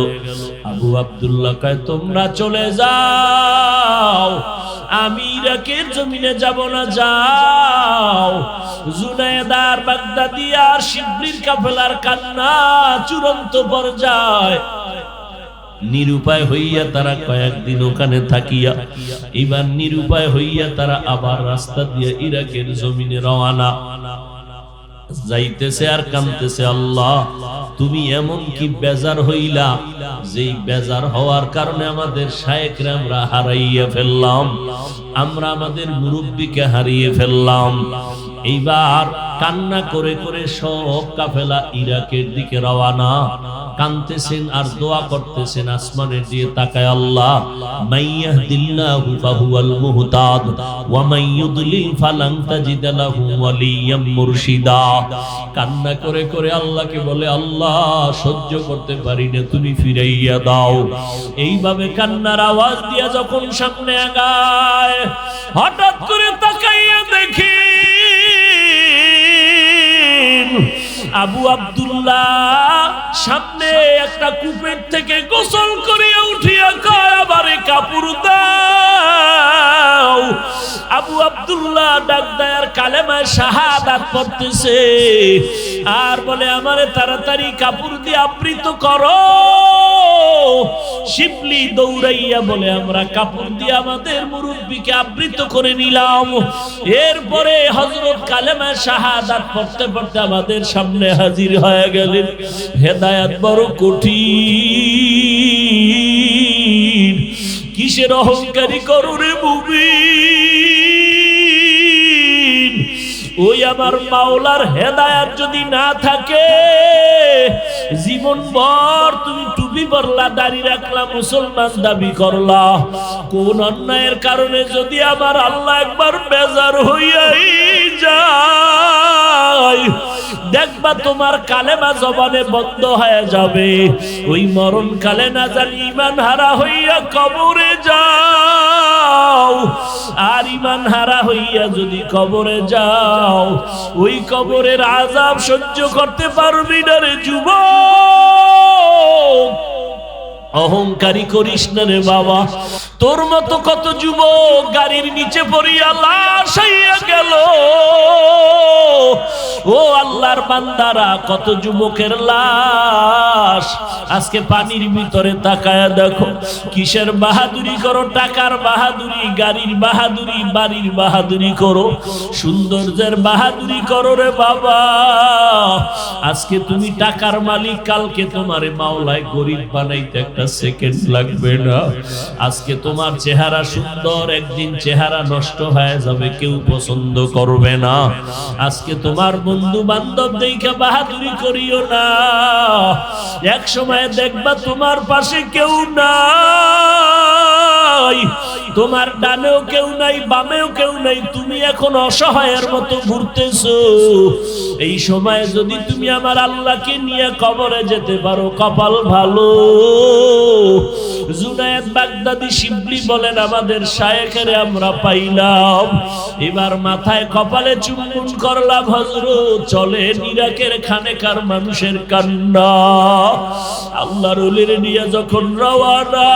আবু আব্দুল্লাহ কয়, তোমরা চলে যাও, আমি ইরাকের জমিনে যাব না, যাও। জুনায়েদ আর বাগদাদি আর শিবলির কাফেলার কান্না চূড়ান্ত পর্যায়ে। নিরুপায় হইয়া তারা কয়েকদিন ওখানে থাকিয়া, এবার নিরুপায় হইয়া তারা আবার রাস্তা দিয়ে ইরাকের জমিনে রওনা। যাইতেছে আর কাঁদতেছে, আল্লাহ তুমি এমন কি বেজার হইলা, যেই বেজার হওয়ার কারণে আমাদের শায়েখরা আমরা হারাইয়া ফেললাম, আমরা আমাদের মুরব্বীকে হারিয়ে ফেললাম। এইবার কান্না করে করে সব কাফেলা ইরাকের দিকে রওনা। কাঁদতেছেন আর দোয়া করতেছেন, আসমানের দিকে তাকায়, আল্লাহ মাইয়াহদিল্লাহু ফাহুয়াল মুহতাদ ওয়া মান ইউদলিল ফালান তাজিদ লাহু ওয়ালিয়াম মুরশিদা। কান্না করে করে আল্লাহকে বলে, আল্লাহ সহ্য করতে পারি না, তুমি ফিরাইয়া দাও। এইভাবে কান্নার আওয়াজ দিয়া যখন সামনে আগায়, হঠাৎ করে তাকাইয়া দেখি আবু আব্দুল্লাহ সামনে একটা কূপের থেকে গোসল করিয়া উঠিয়া কয়, আমারে কাপড় দাও। আবু আব্দুল্লাহ ডাক দেয় আর কালেমায়ে শাহাদাত পড়তেছে, আর বলে, আমারে তাড়াতাড়ি কাপড় দিয়ে আবৃত করো। শিবলি দৌড়াইয়া বলে, আমরা কাপড় দিয়ে আমাদের মুরব্বীকে আবৃত করে নিলাম। এরপরে হযরত কালেমায়ে শাহাদাত পড়তে পড়তে আমাদের সামনে হাজির হয়ে গেলেন। হেদায়েত বড় কঠিন, কিসের অহংকারী করো রে মুমিন? ওই আমার মাওলার হেদায়েত যদি না থাকে, জীবন ভর তুমি টুপি পরলা, দাড়ি রাখলা, মুসলমান দাবি করলা, কোন অন্যায়ের কারণে যদি আমার আল্লাহ একবার বেজার হইয়াই যায়, দেখবা তোমার কালেমা জবানে বন্ধ হয়ে যাবে। ওই মরণ কালে না জানি ঈমান হারা হইয়া কবরে যাও, আর ঈমান হারা হইয়া যদি কবরে যাও, ওই কবরের আযাব সহ্য করতে পারবি না রে যুবক। অহংকারী করিস না রে বাবা। তোর মতো কত যুবক গাড়ির নিচে পড়িয়া লাশ হইয়া গেল। ও আল্লাহর বান্দারা, কত যুবকের লাশ আজকে পানির ভিতরে তাকায়া দেখো। কিসের বাহাদুরি করো? টাকার বাহাদুরি, গাড়ির বাহাদুরি, বাড়ির বাহাদুরি করো, সৌন্দর্যের বাহাদুরি করো রে বাবা। আজকে তুমি টাকার মালিক, কালকে তোমার মাওলায় গরিব বানাইতে একটা সেকেন্ড লাগবে না। আজকে তোমার চেহারা সুন্দর, একদিন চেহারা নষ্ট হয়ে যাবে, কেউ পছন্দ করবে না। আজকে তোমার বন্ধু বান্ধব দেখে বাহাদুরি করিও না, এক সময় দেখবা তোমার পাশে কেউ নাই। তোমার ডানেও কেউ নাই, বামেও কেউ নাই, তুমি এখন অসহায়ের মতো ঘুরতেছো। এই সময় যদি তুমি আমার আল্লাহকে নিয়ে কবরে যেতে পারো, কপাল ভালো। জুনায়েদ বাগদাদি শিবলি বলেন, আমাদের শায়েখেরে আমরা পাইলাম, এবার মাথায় কপালে চুম্বন করলাম। হযরত চলেন, ইরাকের খানেকার মানুষের কান্না। আল্লাহর ওলির নিয়ে যখন রওয়ানা,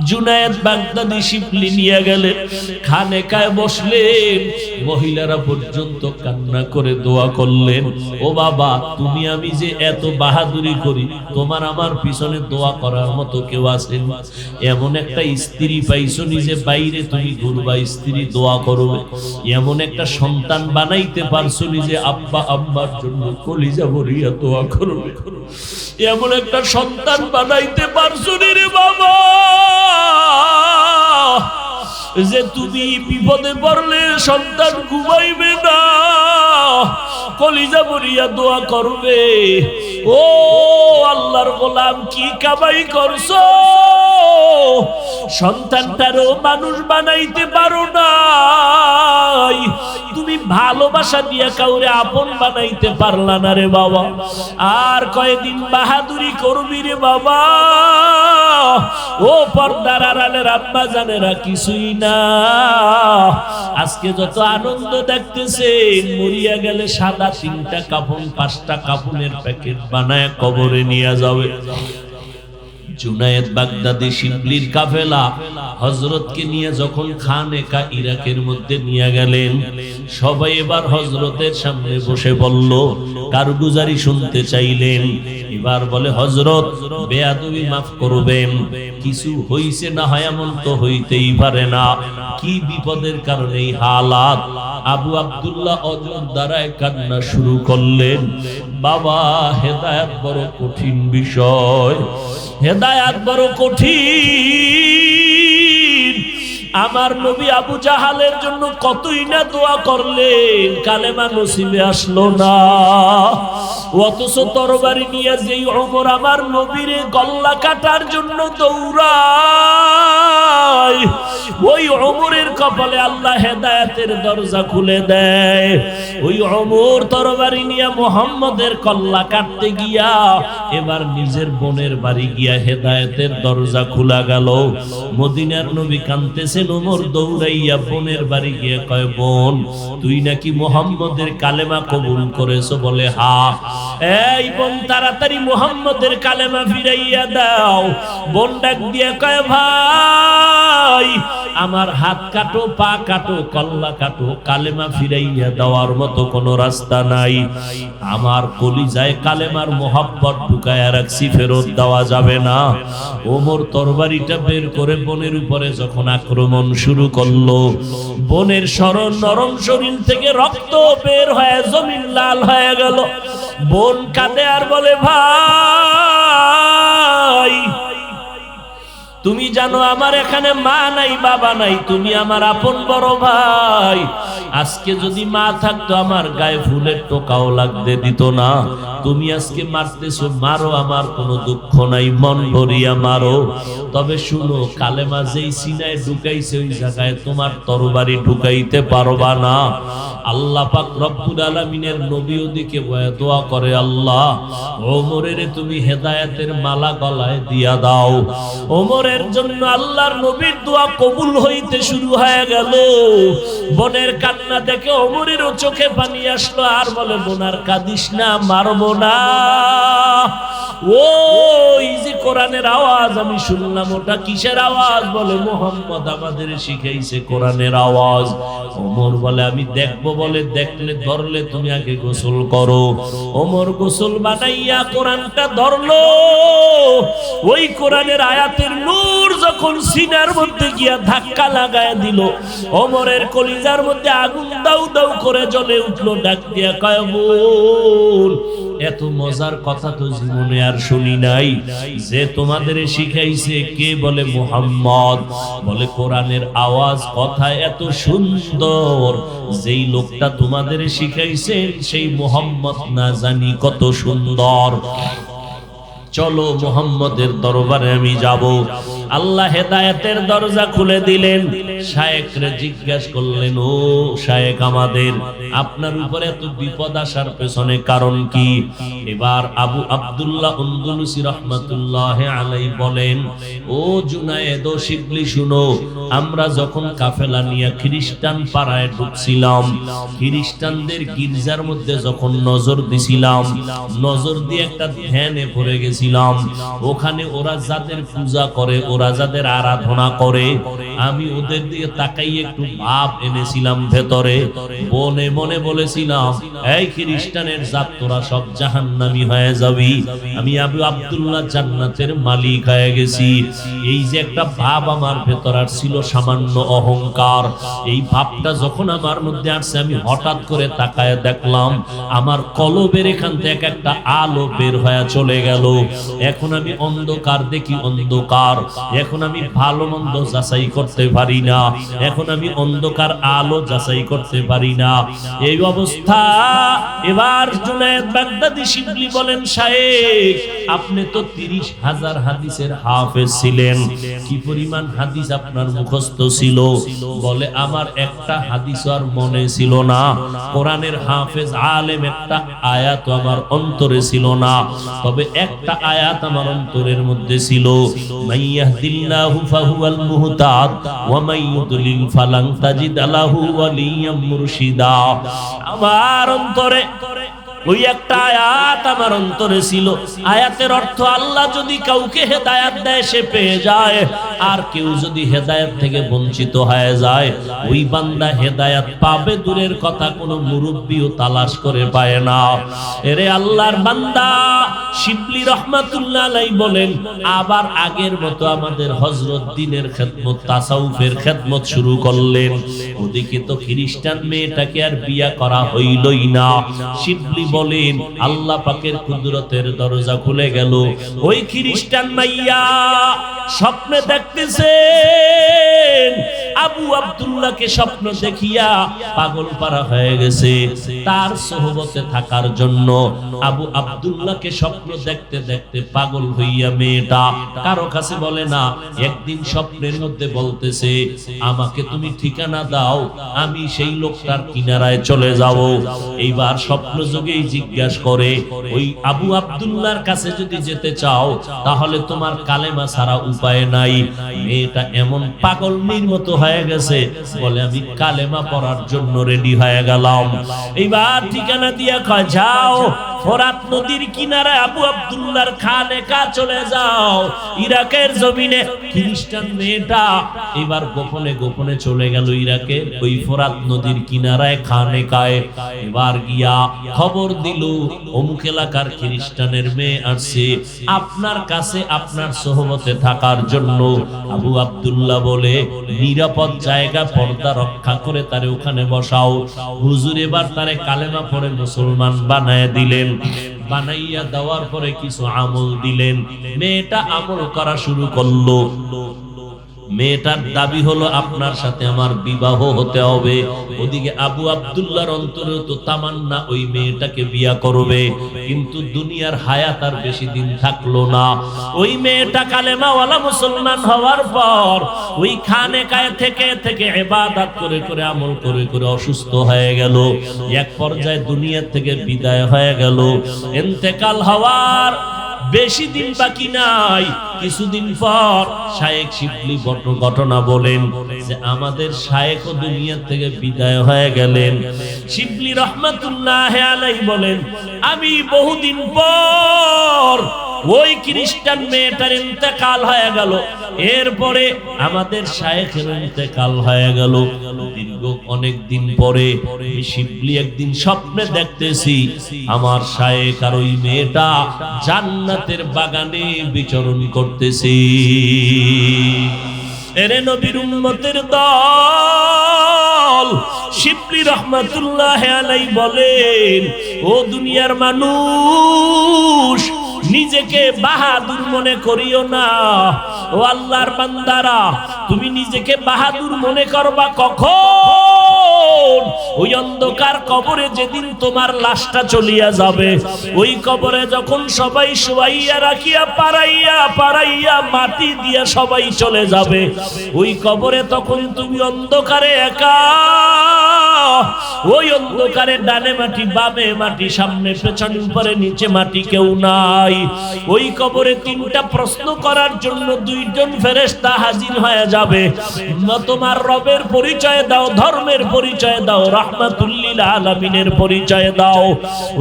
জুনায়েদ বাগদাদি শিবলি নিয়ে গেলেন, খানেকায় বসলেন। মহিলারা পর্যন্ত কান্না করে দোয়া করলেন, ও বাবা, তুমি আমি যে এত বাহাদুরি করি, তোমার আমার পিছনে দোয়া করার মতো কেউ আছেন? এমন একটা স্ত্রী পাইছো নিজে বাইরে তুমি ঘুরবা, স্ত্রী দোয়া করবে। এমন একটা সন্তান বানাইতে পারছো নিজে আব্বা আম্মার জন্য কলিজা ভরিয়া দোয়া করবে। এমন একটা সন্তান বানাইতে পারছো রে বাবা, যে তুমি বিপদে পড়লে সন্তান ঘুমাইবে না, কলিজা ভরিয়া দোয়া করবে। ও আল্লাহর গোলাম, কি কামাই করছো? সন্তানটারও মানুষ বানাইতে পারো নাই, তুমি ভালোবাসা দিয়ে কাউরে আপন বানাইতে পারলা না রে বাবা। আর কয়দিন বাহাদুরি করবি রে বাবা? ও পর্দার আড়ালের আব্বা জানেরা কিছুই না। আজকে যত আনন্দ দেখতেছেন, মরিয়া গেলে সাদা 3টা কাফন 5টা কাফনের প্যাকেট বানায় কবরে নিয়ে যাবে। জুনায়েদ বাগদাদি শিবলির কাফেলা হযরতকে নিয়ে যখন খানেকা ইরাকের মধ্যে নিয়ে গেলেন, সবাই এবার হযরতের সামনে বসে বলল, কারগুজারি শুনতে চাইলেন। এবার বলে, হযরত বেয়াদবি মাফ করবেন, কিছু হইছে না হয় এমন তো হইতেই পারে না, কি বিপদের কারণে এই হালাত? আবু আব্দুল্লাহ অজর দ্বারায় কান্না শুরু করলেন, বাবা হেদায়েত বড় কঠিন বিষয়, হেদায়েত বড় কঠিন। আমার নবী আবু জাহালের জন্য কতই না দোয়া করলেন, কালেমা নসিবে আসলো না। অথচ তরবারি নিয়ে যেই ওমর আমার নবীরে গল্লা কাটার জন্য দৌড়ায়, ওই ওমরের কপালে আল্লাহ হেদায়েতের দরজা খুলে দেয়। ওই ওমর তরবারি নিয়ে মুহাম্মদের কল্লা কাটতে গিয়া এবার নিজের বোনের বাড়ি গিয়া হেদায়েতের দরজা খোলা গেল। মদিনার নবী কাঁদতেছেন, ওমর দৌড়াইয়া বোনের বাড়ি গিয়ে কয়, বোন তুই নাকি মুহাম্মদের কালেমা কবুল করেছো? বলে হ্যাঁ। এই বোন তাড়াতাড়ি মুহাম্মদের কালেমা ফিরাইয়া দাও। বোন ডাক দিয়ে কয়, ভাই আমার হাত কাটো, পা কাটো, কল্লা কাটো, কালেমা ফিরাইয়া দেওয়ার মতো কোনো রাস্তা নাই। আমার কলিজায় কালেমার মোহাব্বত ঢুকায়া রাখছি, ফেরত দেওয়া যাবে না। ওমর তরবারিটা বের করে বোনের উপরে যখন আক্রমণ শুরু করলো, বোনের নরম শরীর থেকে রক্ত বের হয়ে জমিন লাল হয়ে গেল। বোন কাঁদে আর বলে, ভাই তুমি জানো আমার এখানে মা নাই, বাবা নাই, তুমি আমার আপন বড় ভাই। আজকে যদি মা থাকতো আমার গায়ে ফুলের টোকাও লাগতে দিত না। তুমি আজকে মারতেছো, মারো, আমার কোনো দুঃখ নাই, মন ভরিয়া মারো। তবে শুনো, কালেমা যেই সিনায় ঢুকাইছে ওই জায়গায় তোমার তরবারি ঢুকাইতে পারবা না। আল্লাহ পাক রব্বুল আলামিনের নবী ওদিকে দোয়া করে, আল্লাহ ওমরের তুমি হেদায়েতের মালা গলায় দিয়া দাও। ওমরের জন্য আল্লাহর নবীর দোয়া কবুল হইতে শুরু হয়ে গেল। বোনের কান্না দেখে ওমরেরও চোখে পানি আসলো, আর বলে, বোনার কাঁদিস না, মারবো না। ওই যে কোরআনের আওয়াজ আমি শুনলাম, ওটা কিসের আওয়াজ? বলে, মুহাম্মদ আমাদের শিখাইছে কোরআনের আওয়াজ। ওমর বলে, আমি দেখবো। বলে, দেখলে ধরলে তুমি আগে গোসল করো। ওমর গোসল বানাইয়া কোরআনটা ধরলো। ওই কোরআনের আয়াতের নূর যখন সিনার মধ্যে গিয়া ধাক্কা লাগায় দিল, ওমরের কলিজার মধ্যে আগুন দাউ দাউ করে জ্বলে উঠলো। ডাক দিয়া কয়, বোন এত মজার কথা তো জীবনে আর শুনি নাই, যে তোমাদের শিখাইছে কে? বলে, মুহাম্মদ। বলে, কোরআনের আওয়াজ কথা এত সুন্দর, যেই লোকটা তোমাদের শিখাইছে সেই মুহাম্মদ না জানি কত সুন্দর। চলো মুহাম্মদের দরবারে আমি যাব। আল্লাহ হেদায়েতের দরজা খুলে দিলেন। শায়েখরে জিজ্ঞাসা করলেন, ও শায়েখ আমাদের, আপনার উপরে এত বিপদ আসার পেছনে কারণ কি? এবার আবু আব্দুল্লাহ আন্দলুসি রাহমাতুল্লাহ আলাইহি বলেন, ও জুনায়েদ ও শিবলি শুনো, আমরা যখন কাফেলা নিয়ে খ্রিস্টান পাড়ায় ঢুকছিলাম, খ্রিস্টানদের গির্জার মধ্যে যখন নজর দিছিলাম, নজর দিয়ে একটা ধ্যানে পড়ে গেছিলাম। ওখানে ওরা যাদের পূজা করে, ওরা যাদের আরাধনা করে, আমি ওদের দিকে তাকাই একটু ভাব এনেছিলাম ভেতরে। মনে মনে বলেছিলাম, এই খ্রিস্টানের জাত তোরা সব জাহান্নামী হয়ে যাবি, আমি আবু আব্দুল্লাহ জান্নাতের মালিক হয়ে গেছি। এই যে একটা ভাব আমার ভেতর আসছিল, সামান্য অহংকার, এই ভাবটা যখন আমার মধ্যে আসছে, আমি হঠাৎ করে তাকায় দেখলাম আমার কলবের এখান থেকে একটা আলো বের হয়ে চলে গেল। এখন আমি অন্ধকার দেখি, অন্ধকার। এখন আমি ভালো মন্দ যাচাই করতে পারি না, এখন আমি অন্ধকার আলো যাচাই করতে পারি না। এই অবস্থা। এবার জুনায়েদ বাগদাদী শিবলি বলেন, শায়েখ আপনি তো 30,000 হাদিসের হাফেজ ছিলেন, কি পরিমাণ হাদিস আপনার মুখস্থ ছিল? বলে, আমার একটা হাদিস আর মনে ছিল না। কোরআনের হাফেজ আলেম একটা আয়াত আমার অন্তরে ছিল না, তবে একটা আয়াত আমার অন্তরের মধ্যে ছিল, মাইয়াহদিল্লাহু ফাহুয়াল মুহতাদ ওয়া মাইয়ুদলিল ফালান তাজিদ লাহু ওয়ালিয়াম মুরশিদা। আমার অন্তরে ওই একটা আয়াত আমার অন্তরে ছিল। আয়াতের অর্থ, আল্লাহ যদি কাউকে হেদায়েত দেয় সে পেয়ে যায়, আর কেউ যদি হেদায়েত থেকে বঞ্চিত হয়ে যায়, ওই বান্দা হেদায়েত পাবে দূরের কথা, কোনো মুরব্বিও তালাশ করে পায় না। এরে আল্লাহর বান্দা শিবলি রহমাতুল্লাহ আলাইহি বলেন, আবার আগের মতো আমাদের হযরত দ্বীনের খেদমত, তাসাউফের খেদমত শুরু করলেন। ওদিকে তো খ্রিস্টান মেয়েটাকে আর বিয়া করা হইলই না। শিবলি বলেন, আল্লাহ পাকের কুদরতের দরজা খুলে গেল। ওই খ্রিস্টান মাইয়া স্বপ্নে দেখতেছেন আবু আব্দুল্লাহকে, স্বপ্ন দেখিয়া পাগল পারা হয়ে গেছে। তার সোহবতে থাকার জন্য আবু আব্দুল্লাহকে স্বপ্ন দেখতে দেখতে পাগল হইয়া মেয়েটা কারো কাছে বলে না। একদিন স্বপ্নের মধ্যে বলতেছে, আমাকে তুমি ঠিকানা দাও, আমি সেই লোকটার কিনারায় চলে যাব। এইবার স্বপ্ন যোগেই জিজ্ঞাসা করে, ওই আবু আব্দুল্লাহর কাছে যদি যেতে চাও তাহলে তোমার কালেমা ছাড়া উপায় নাই। মেয়েটা এমন পাগলনির মতো হয়ে গেছে, বলে আমি কালেমা পড়ার জন্য রেডি হয়ে গেলাম। এইবার ঠিকানা দিয়া কয়, যাও ফোরাত নদীর কিনারায় আবু আব্দুল্লাহর খানেকা চলে যাও, ইরাকের জমিনে। খ্রিস্টান মেয়েটা এবার গোপনে গোপনে চলে গেল ইরাকের ওই ফোরাত নদীর কিনারায় খানেকায়। এবার গিয়া খবর দিল, অমুক এলাকার খ্রিস্টানের মেয়ে আসছে আপনার কাছে আপনার সোহবতে থাকার জন্য। আবু আব্দুল্লাহ বলে, নিরাপদ জায়গা, পর্দা রক্ষা করে তারে ওখানে বসাও। হুজুর এবার তারে কালেমা পড়ে মুসলমান বানায় দিলেন। বানাইয়া দেওয়ার পরে কিছু আমল দিলেন। মেয়েটা আমল করা শুরু করলো। মেয়েটার দাবি হলো, আপনার সাথে আমার বিবাহ হতে হবে। ওদিকে আবু আব্দুল্লাহর অন্তরে তো তামান্না ওই মেয়েটাকে বিয়া করবে, কিন্তু দুনিয়ার হায়াত আর বেশি দিন থাকলো না। ওই মেয়েটা কালেমাওয়ালা মুসলমান হওয়ার পর ওই খানেকায় থেকে থেকে ইবাদত করে করে, আমল করে করে অসুস্থ হয়ে গেল। এক পর্যায়ে দুনিয়া থেকে বিদায় হয়ে গেল। ইন্তেকাল হওয়ার বেশি দিন বাকি নাই। কিছুদিন পর শায়েখ শিবলি ঘটনা বলেন যে আমাদের শায়েখ দুনিয়া থেকে বিদায় হয়ে গেলেন। শিবলি রহমাতুল্লাহ আলাইহি বলেন, আমি বহুদিন পর ওই খ্রিস্টান মেয়েটার ইন্তেকাল হয়ে গেল, এরপরে আমাদের শায়েখের ইন্তেকাল হয়ে গেল। দীর্ঘ অনেক দিন পরে শিবলি একদিন স্বপ্নে দেখতেছি আমার শায়েখ আর ওই মেয়েটা জান্নাতের বাগানে বিচরণ করতেছে। এরে নবীর উম্মতের দল, শিবলি রহমাতুল্লাহ আলাইহি বলেন, ও দুনিয়ার মানুষ, নিজেকে বাহাদুর মনে করিও না। ও আল্লাহর বান্দারা, তুমি নিজেকে বাহাদুর মনে করবা কখন? ওই অন্ধকার কবরে যেদিন তোমার লাশটা চলিয়া যাবে, ওই কবরে যখন সবাই শুয়াইয়া রাখিয়া পাড়াইয়া পাড়াইয়া মাটি দিয়া সবাই চলে যাবে, ওই কবরে তখন তুমি অন্ধকারে একা। ওই অন্ধকারে ডানে মাটি বামে মাটি সামনে পেছনে উপরে নিচে মাটি, কেউ নাই। ওই কবরে তিনটা প্রশ্ন করার জন্য দুইজন ফেরেশতা হাজির হয়ে যাবে। তোমার রবের পরিচয় দাও, ধর্মের পরিচয় দাও, রাহমাতুল লিল আলামিনের পরিচয় দাও।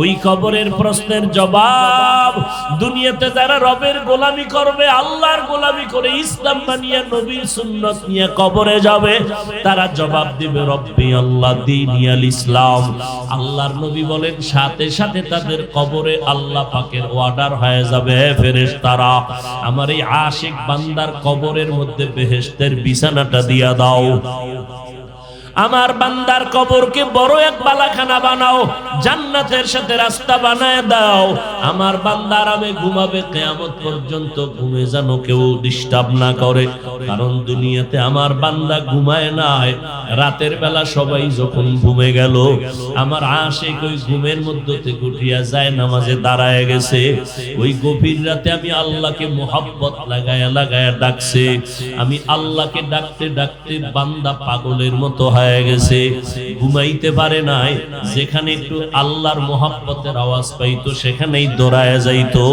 ওই কবরের প্রশ্নের জবাব দুনিয়াতে যারা রবের গোলামি করবে, আল্লাহর গোলামি করে ইসলাম মানিয়া নবীর সুন্নাত নিয়ে কবরে যাবে, তারা জবাব দিবে রব্বি আল্লাহ দীনিয়াল ইসলাম। আল্লাহর নবী বলেন সাথে সাথে তাদের কবরে আল্লাহ পাকের অর্ডার হয়ে যাবে, ফেরেশতারা আমার এই আশিক বান্দার কবরের মধ্যে বেহেশতের বিছানাটা দিয়া দাও, আমার বান্দার কবরকে বড় এক বালাখানা বানাও, জান্নাতের সাথে রাস্তা বানায় দাও, আমার বান্দা আরামে ঘুমাবে, কিয়ামত পর্যন্ত ঘুমে যেন কেউ ডিস্টার্ব না করে। কারণ দুনিয়াতে আমার বান্দা ঘুমায় নাই, রাতের বেলা সবাই যখন ঘুমে গেল, আমার আশিক ওই ঘুমের মধ্যে থেকে উঠিয়া যায় নামাজে দাঁড়ায় গেছে। ওই গভীর রাতে আমি আল্লাহকে মোহাব্বত লাগায়া লাগায়া ডাকছে, আমি আল্লাহকে ডাকতে ডাকতে বান্দা পাগলের মতো হয়ে গেছে, ঘুমাইতে পারে নাই। যেখানে একটু আল্লাহর মোহাব্বতের আওয়াজ পাইতো সেখানেই দৌড়ায় যাইতো,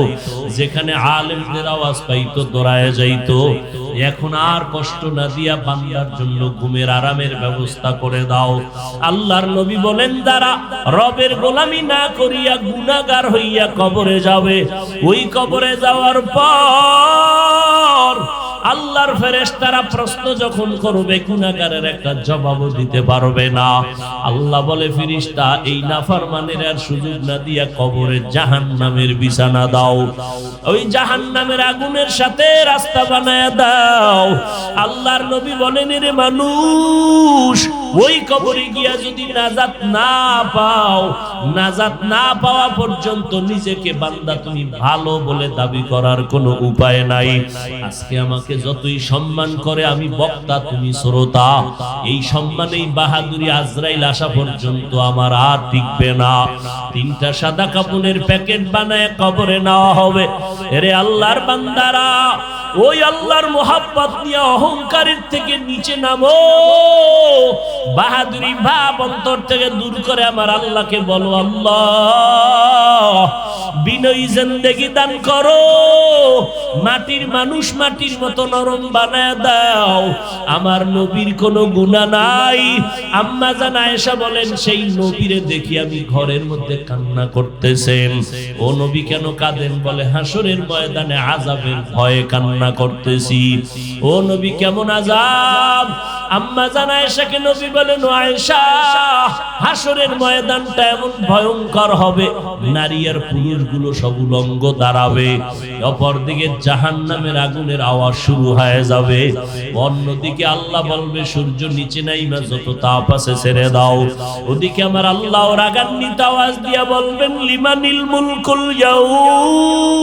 যেখানে আলেমদের আওয়াজ পাইতো দৌড়ায় যাইতো। এখন আর কষ্ট না দিয়া বান্দার জন্য ঘুমের আরামের ব্যবস্থা করে দাও। আল্লাহর নবী বলেন যারা রবের গোলামি না করিয়া গুনাহগার হইয়া কবরে যাবে, ওই কবরে যাওয়ার পর আল্লাহর ফেরেশতারা প্রশ্ন যখন করবে, গুনাহগারের একটা জবাবও দিতে পারবে না। আল্লাহ বলে ফেরেশতা এই নাফরমানের আর সুযোগ না দিয়া কবরে জাহান্নামের বিছানা দাও, ওই জাহান্নামের আগুনের সাথে রাস্তা বানায়া দাও। আল্লাহর নবী বলেন রে মানুষ, ওই কবরে গিয়া যদি নাজাত না পাও, নাজাত না পাওয়া পর্যন্ত নিজেকে বান্দা তুমি ভালো বলে দাবি করার কোনো উপায় নাই। আজকে আমাকে যতই সম্মান করে আমি বক্তা, তুমি শ্রোতা, এই সম্মান এই বাহাদুরি আজরাইল আসা পর্যন্ত আমার আর টিকবে না। তিনটা সাদা কাপড়ের প্যাকেট বানায় কবরে নেওয়া হবে। এরে আল্লাহর বান্দারা, ওই আল্লাহর মোহাব্বত নিয়ে অহংকারের থেকে নিচে নামো, বাহাদুরি ভাব অন্তর থেকে দূর করে আমার আল্লাহকে বলো আল্লাহ বিনয়ী জিন্দেগি দান করো, মাটির মানুষ মাটির মতো নরম বানায় দাও। আমার নবীর কোনো গুনাহ নাই। আম্মা জান আয়েশা বলেন সেই নবীরে দেখি আমি ঘরের মধ্যে কান্না করতেছেন। ও নবী কেন কাঁদেন? বলে হাসরের ময়দানে আযাবের ভয়ে কান্না করতেছি। ও নবী কেমন আযাব? আম্মা জান আয়েশাকে নবী বলেন ও আয়েশা, হাসরের ময়দানটা এমন ভয়ঙ্কর হবে, নারী আর পুরুষগুলো সব উলঙ্গ দাঁড়াবে, অপরদিকে জাহান্নামের আগুনের আওয়াজ শুরু হয়ে যাবে, অন্যদিকে আল্লাহ বলবে সূর্য নিচে নাইমা যত তাপ আছে ছেড়ে দাও। ওদিকে আমার আল্লাহ রাগান্বিত আওয়াজ দিয়া বলবেন লিমানিল মুলকুল ইয়াউম।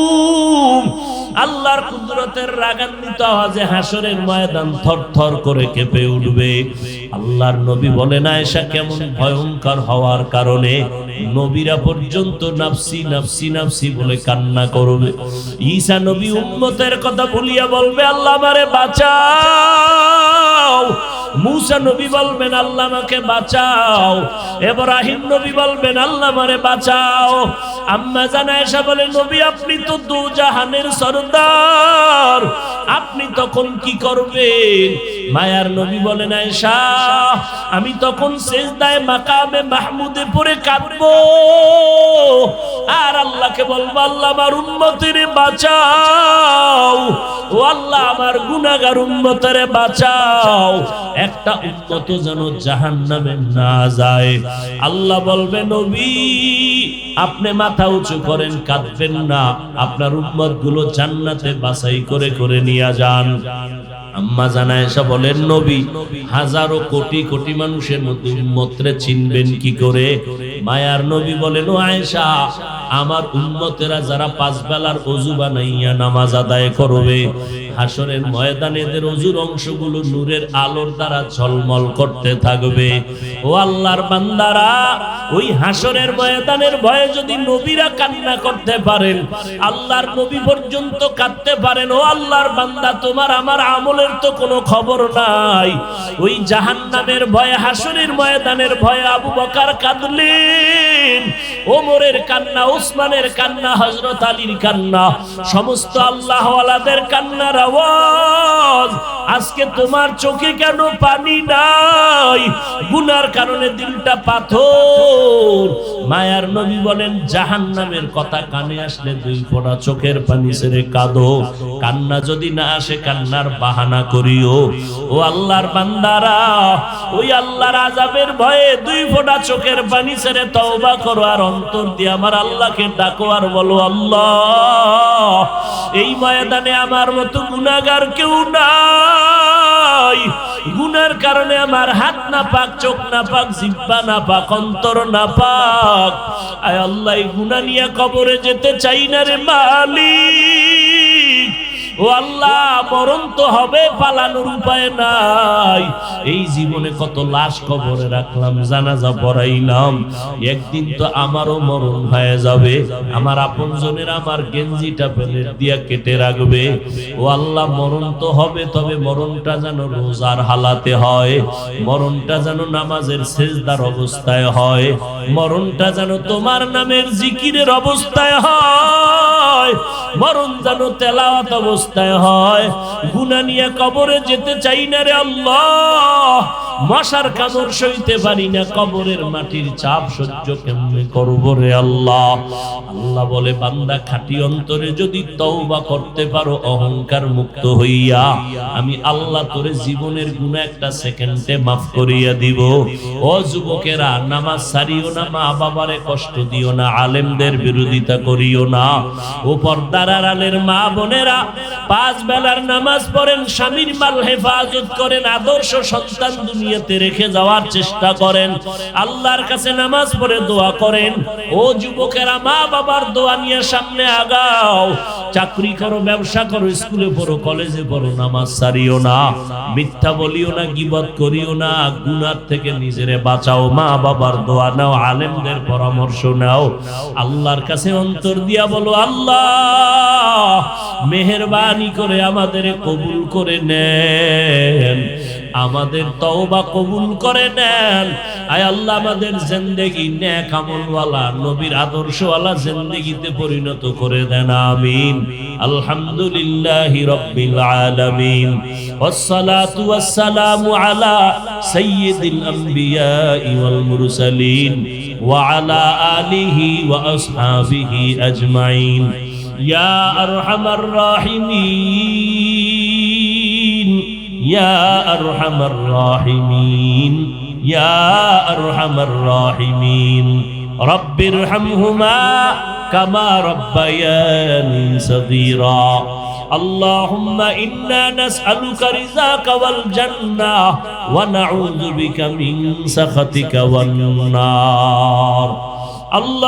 আল্লাহর কুদরতের রাগান্বিত আওয়াজে হাসরের ময়দান থরথর করে কেঁপে উঠবে। আল্লাহর নবী বলেন আয়েশা কেমন ভয়ঙ্কর হওয়ার কারণে নবীরা পর্যন্ত নাফসি নাফসি নাফসি বলে কান্না করবে। ঈসা নবী উম্মতের কথা বলিয়া বলবে আল্লাহ আমারে বাঁচাও। মুসা নবী বলবেন আল্লাহ আমাকে বাঁচাও। ইব্রাহিম নবী বলবেন আল্লাহ আমারে বাঁচাও। আম্মা জান আয়েশা বলে নবী আপনি তো দু জাহানের সরদার, আপনি তখন কি করবেন? মায়ার নবী বলেন আয়েশা আমি তখন সিজদায়ে মাকামে মাহমুদে পড়ে কাঁদবো আর আল্লাহকে বলবো আল্লাহ আমার উম্মতের বাঁচাও, ও আল্লাহ আমার গুনাহগার উম্মতের বাঁচাও, একটা উম্মত যেন জাহান্নামে না যায়। আল্লাহ বলবে নবী আপনি মাথা উঁচু করেন, কাঁদবেন না, আপনার উম্মতগুলো জান্নাতে বাছাই করে করে নিয়ে যান। আম্মা জান আয়েশা বলেন নবী হাজারো কোটি কোটি মানুষের মধ্যে উম্মতরে চিনবেন কি করে? মায়ার নবী বলেন ও আয়েশা আমার উম্মতেরা যারা পাঁচ বেলার ওযু বানাইয়া নামাজ আদায় করবে, হাসরের ময়দানে এদের অজুর অংশগুলো নূরের আলোর দ্বারা ঝলমল করতে থাকবে। ও আল্লাহর বান্দারা, ওই হাসরের ময়দানের ভয়ে যদি নবীরা কান্না করতে পারেন, আল্লাহর নবী পর্যন্ত কাঁদতে পারেন, ও আল্লাহর বান্দা, তোমার আমার আমলের তো কোনো খবর নাই। ওই জাহান্নামের ভয়ে, হাসরের ময়দানের ভয়ে আবু বকর কাঁদলেন, ওমরের কান্না, উসমানের কান্না, হযরত আলীর কান্না, সমস্ত আল্লাহওয়ালাদের কান্নার আওয়াজ। আজকে তোমার চোখে কেন পানি নাই? গুনার কারণে দিলটা পাথর। মায়ার নবী বলেন, জাহান্নামের কথা কানে আসলে 2 ফোঁটা চোখের পানি ছেড়ে কাঁদো। কান্না যদি না আসে, কান্নার বাহানা করিও। ও আল্লাহর বান্দারা, ওই আল্লাহর আযাবের ভয়ে 2 ফোঁটা চোখের পানি ছেড়ে তওবা করো, আর অন্তর দিয়ে আমার আল্লাহকে ডাকো, আর বলো, আল্লাহ, এই ময়দানে আমার মতো গুনাহগার কেউ নাই। গুনার কারণে আমার হাত না পাক, চোখ না পাক, জিহ্বা না পাক, অন্তর না পাক। আয় আল্লাহ, এই গুনাহ নিয়ে কবরে যেতে চাই না রে মালিক। ও আল্লাহ, মরণ তো হবে, পালানোর উপায় নাই। এই জীবনে কত লাশ কবরে রাখলাম, জানাজা পড়াইলাম, একদিন তো আমারও মরণ হয়ে যাবে। আমার আপনজনের আমার গেঞ্জিটা প্লেট দিয়া কেটে রাখবে। ও আল্লাহ, মরণ তো হবে, তবে মরণটা যেন রোজার হালাতে হয়, মরণটা যেন নামাজের সেজদার অবস্থায় হয়, মরণটা যেন তোমার নামের জিকিরের অবস্থায় হয়, মরণ যেন তেলাওয়াত অবস্থায় হয়। গুনাহ নিয়ে কবরে যেতে চাই না রে আল্লাহ। মশার কামড় সইতে পারি না, কবরের মাটির চাপ সহ্য কেমনে করব রে আল্লাহ। আল্লাহ বলে, বান্দা, খাঁটি অন্তরে যদি তওবা করতে পারো, অহংকার মুক্ত হইয়া, আমি আল্লাহ তোরে জীবনের গুনাহ একটা সেকেন্ডে মাফ করিয়া দিব। ও যুবকেরা, নামাজ ছাড়িও না, মা বাবারে কষ্ট দিও না, আলেমদের বিরোধিতা করিও না। ও পর্দার আড়ালের মা বোনেরা, 5 বেলার নামাজ পড়েন, স্বামীর মাল হেফাজত করেন, আদর্শ সন্তান দুনিয়াতে রেখে যাওয়ার চেষ্টা করেন, আল্লাহর কাছে নামাজ পড়ে দোয়া করেন। ও যুবকেরা, মা বাবার দোয়া নিয়ে সামনে আগাও। চাকরি করো, ব্যবসা করো, স্কুলে পড়ো, কলেজে পড়ো, নামাজ ছাড়িও না, মিথ্যা বলিও না, গীবত করিও না, গুনাহ থেকে নিজেরে বাঁচাও, মা বাবার দোয়া নাও, আলেমদের পরামর্শ নাও, আল্লাহর কাছে অন্তর দিয়া বলো, আল্লাহ, মেহেরবানি করে আমাদের কবুল করে নেন, আমাদের তওবা কবুল করে নেন। আয় আল্লাহ, আমাদের জিন্দেগি নেক আমলওয়ালা, নবীর আদর্শওয়ালা জিন্দেগিতে পরিণত করে দেন, আমিন। আলহামদুলিল্লাহি রাব্বিল আলামিন, ওয়াসসালাতু ওয়াসসালামু আলা সাইয়্যিদিল আমবিয়াই ওয়াল মুরসালিন ওয়া আলা আলিহি ওয়া আসহাবিহি আজমাইন। ইয়া আরহামার রাহিমিন, ইয়া আরহামার রাহিমিন, ইয়া আরহামার রাহিমিন। রব্বিরহামহুমা কামা রাব্বায়ানি সগীরা। আল্লাহুম্মা ইন্না নাসআলুকা রিযাকা ওয়াল জান্নাহ ওয়া নাউযু বিকা মিন সাখাতিকা ওয়ান নার। আল্লাহ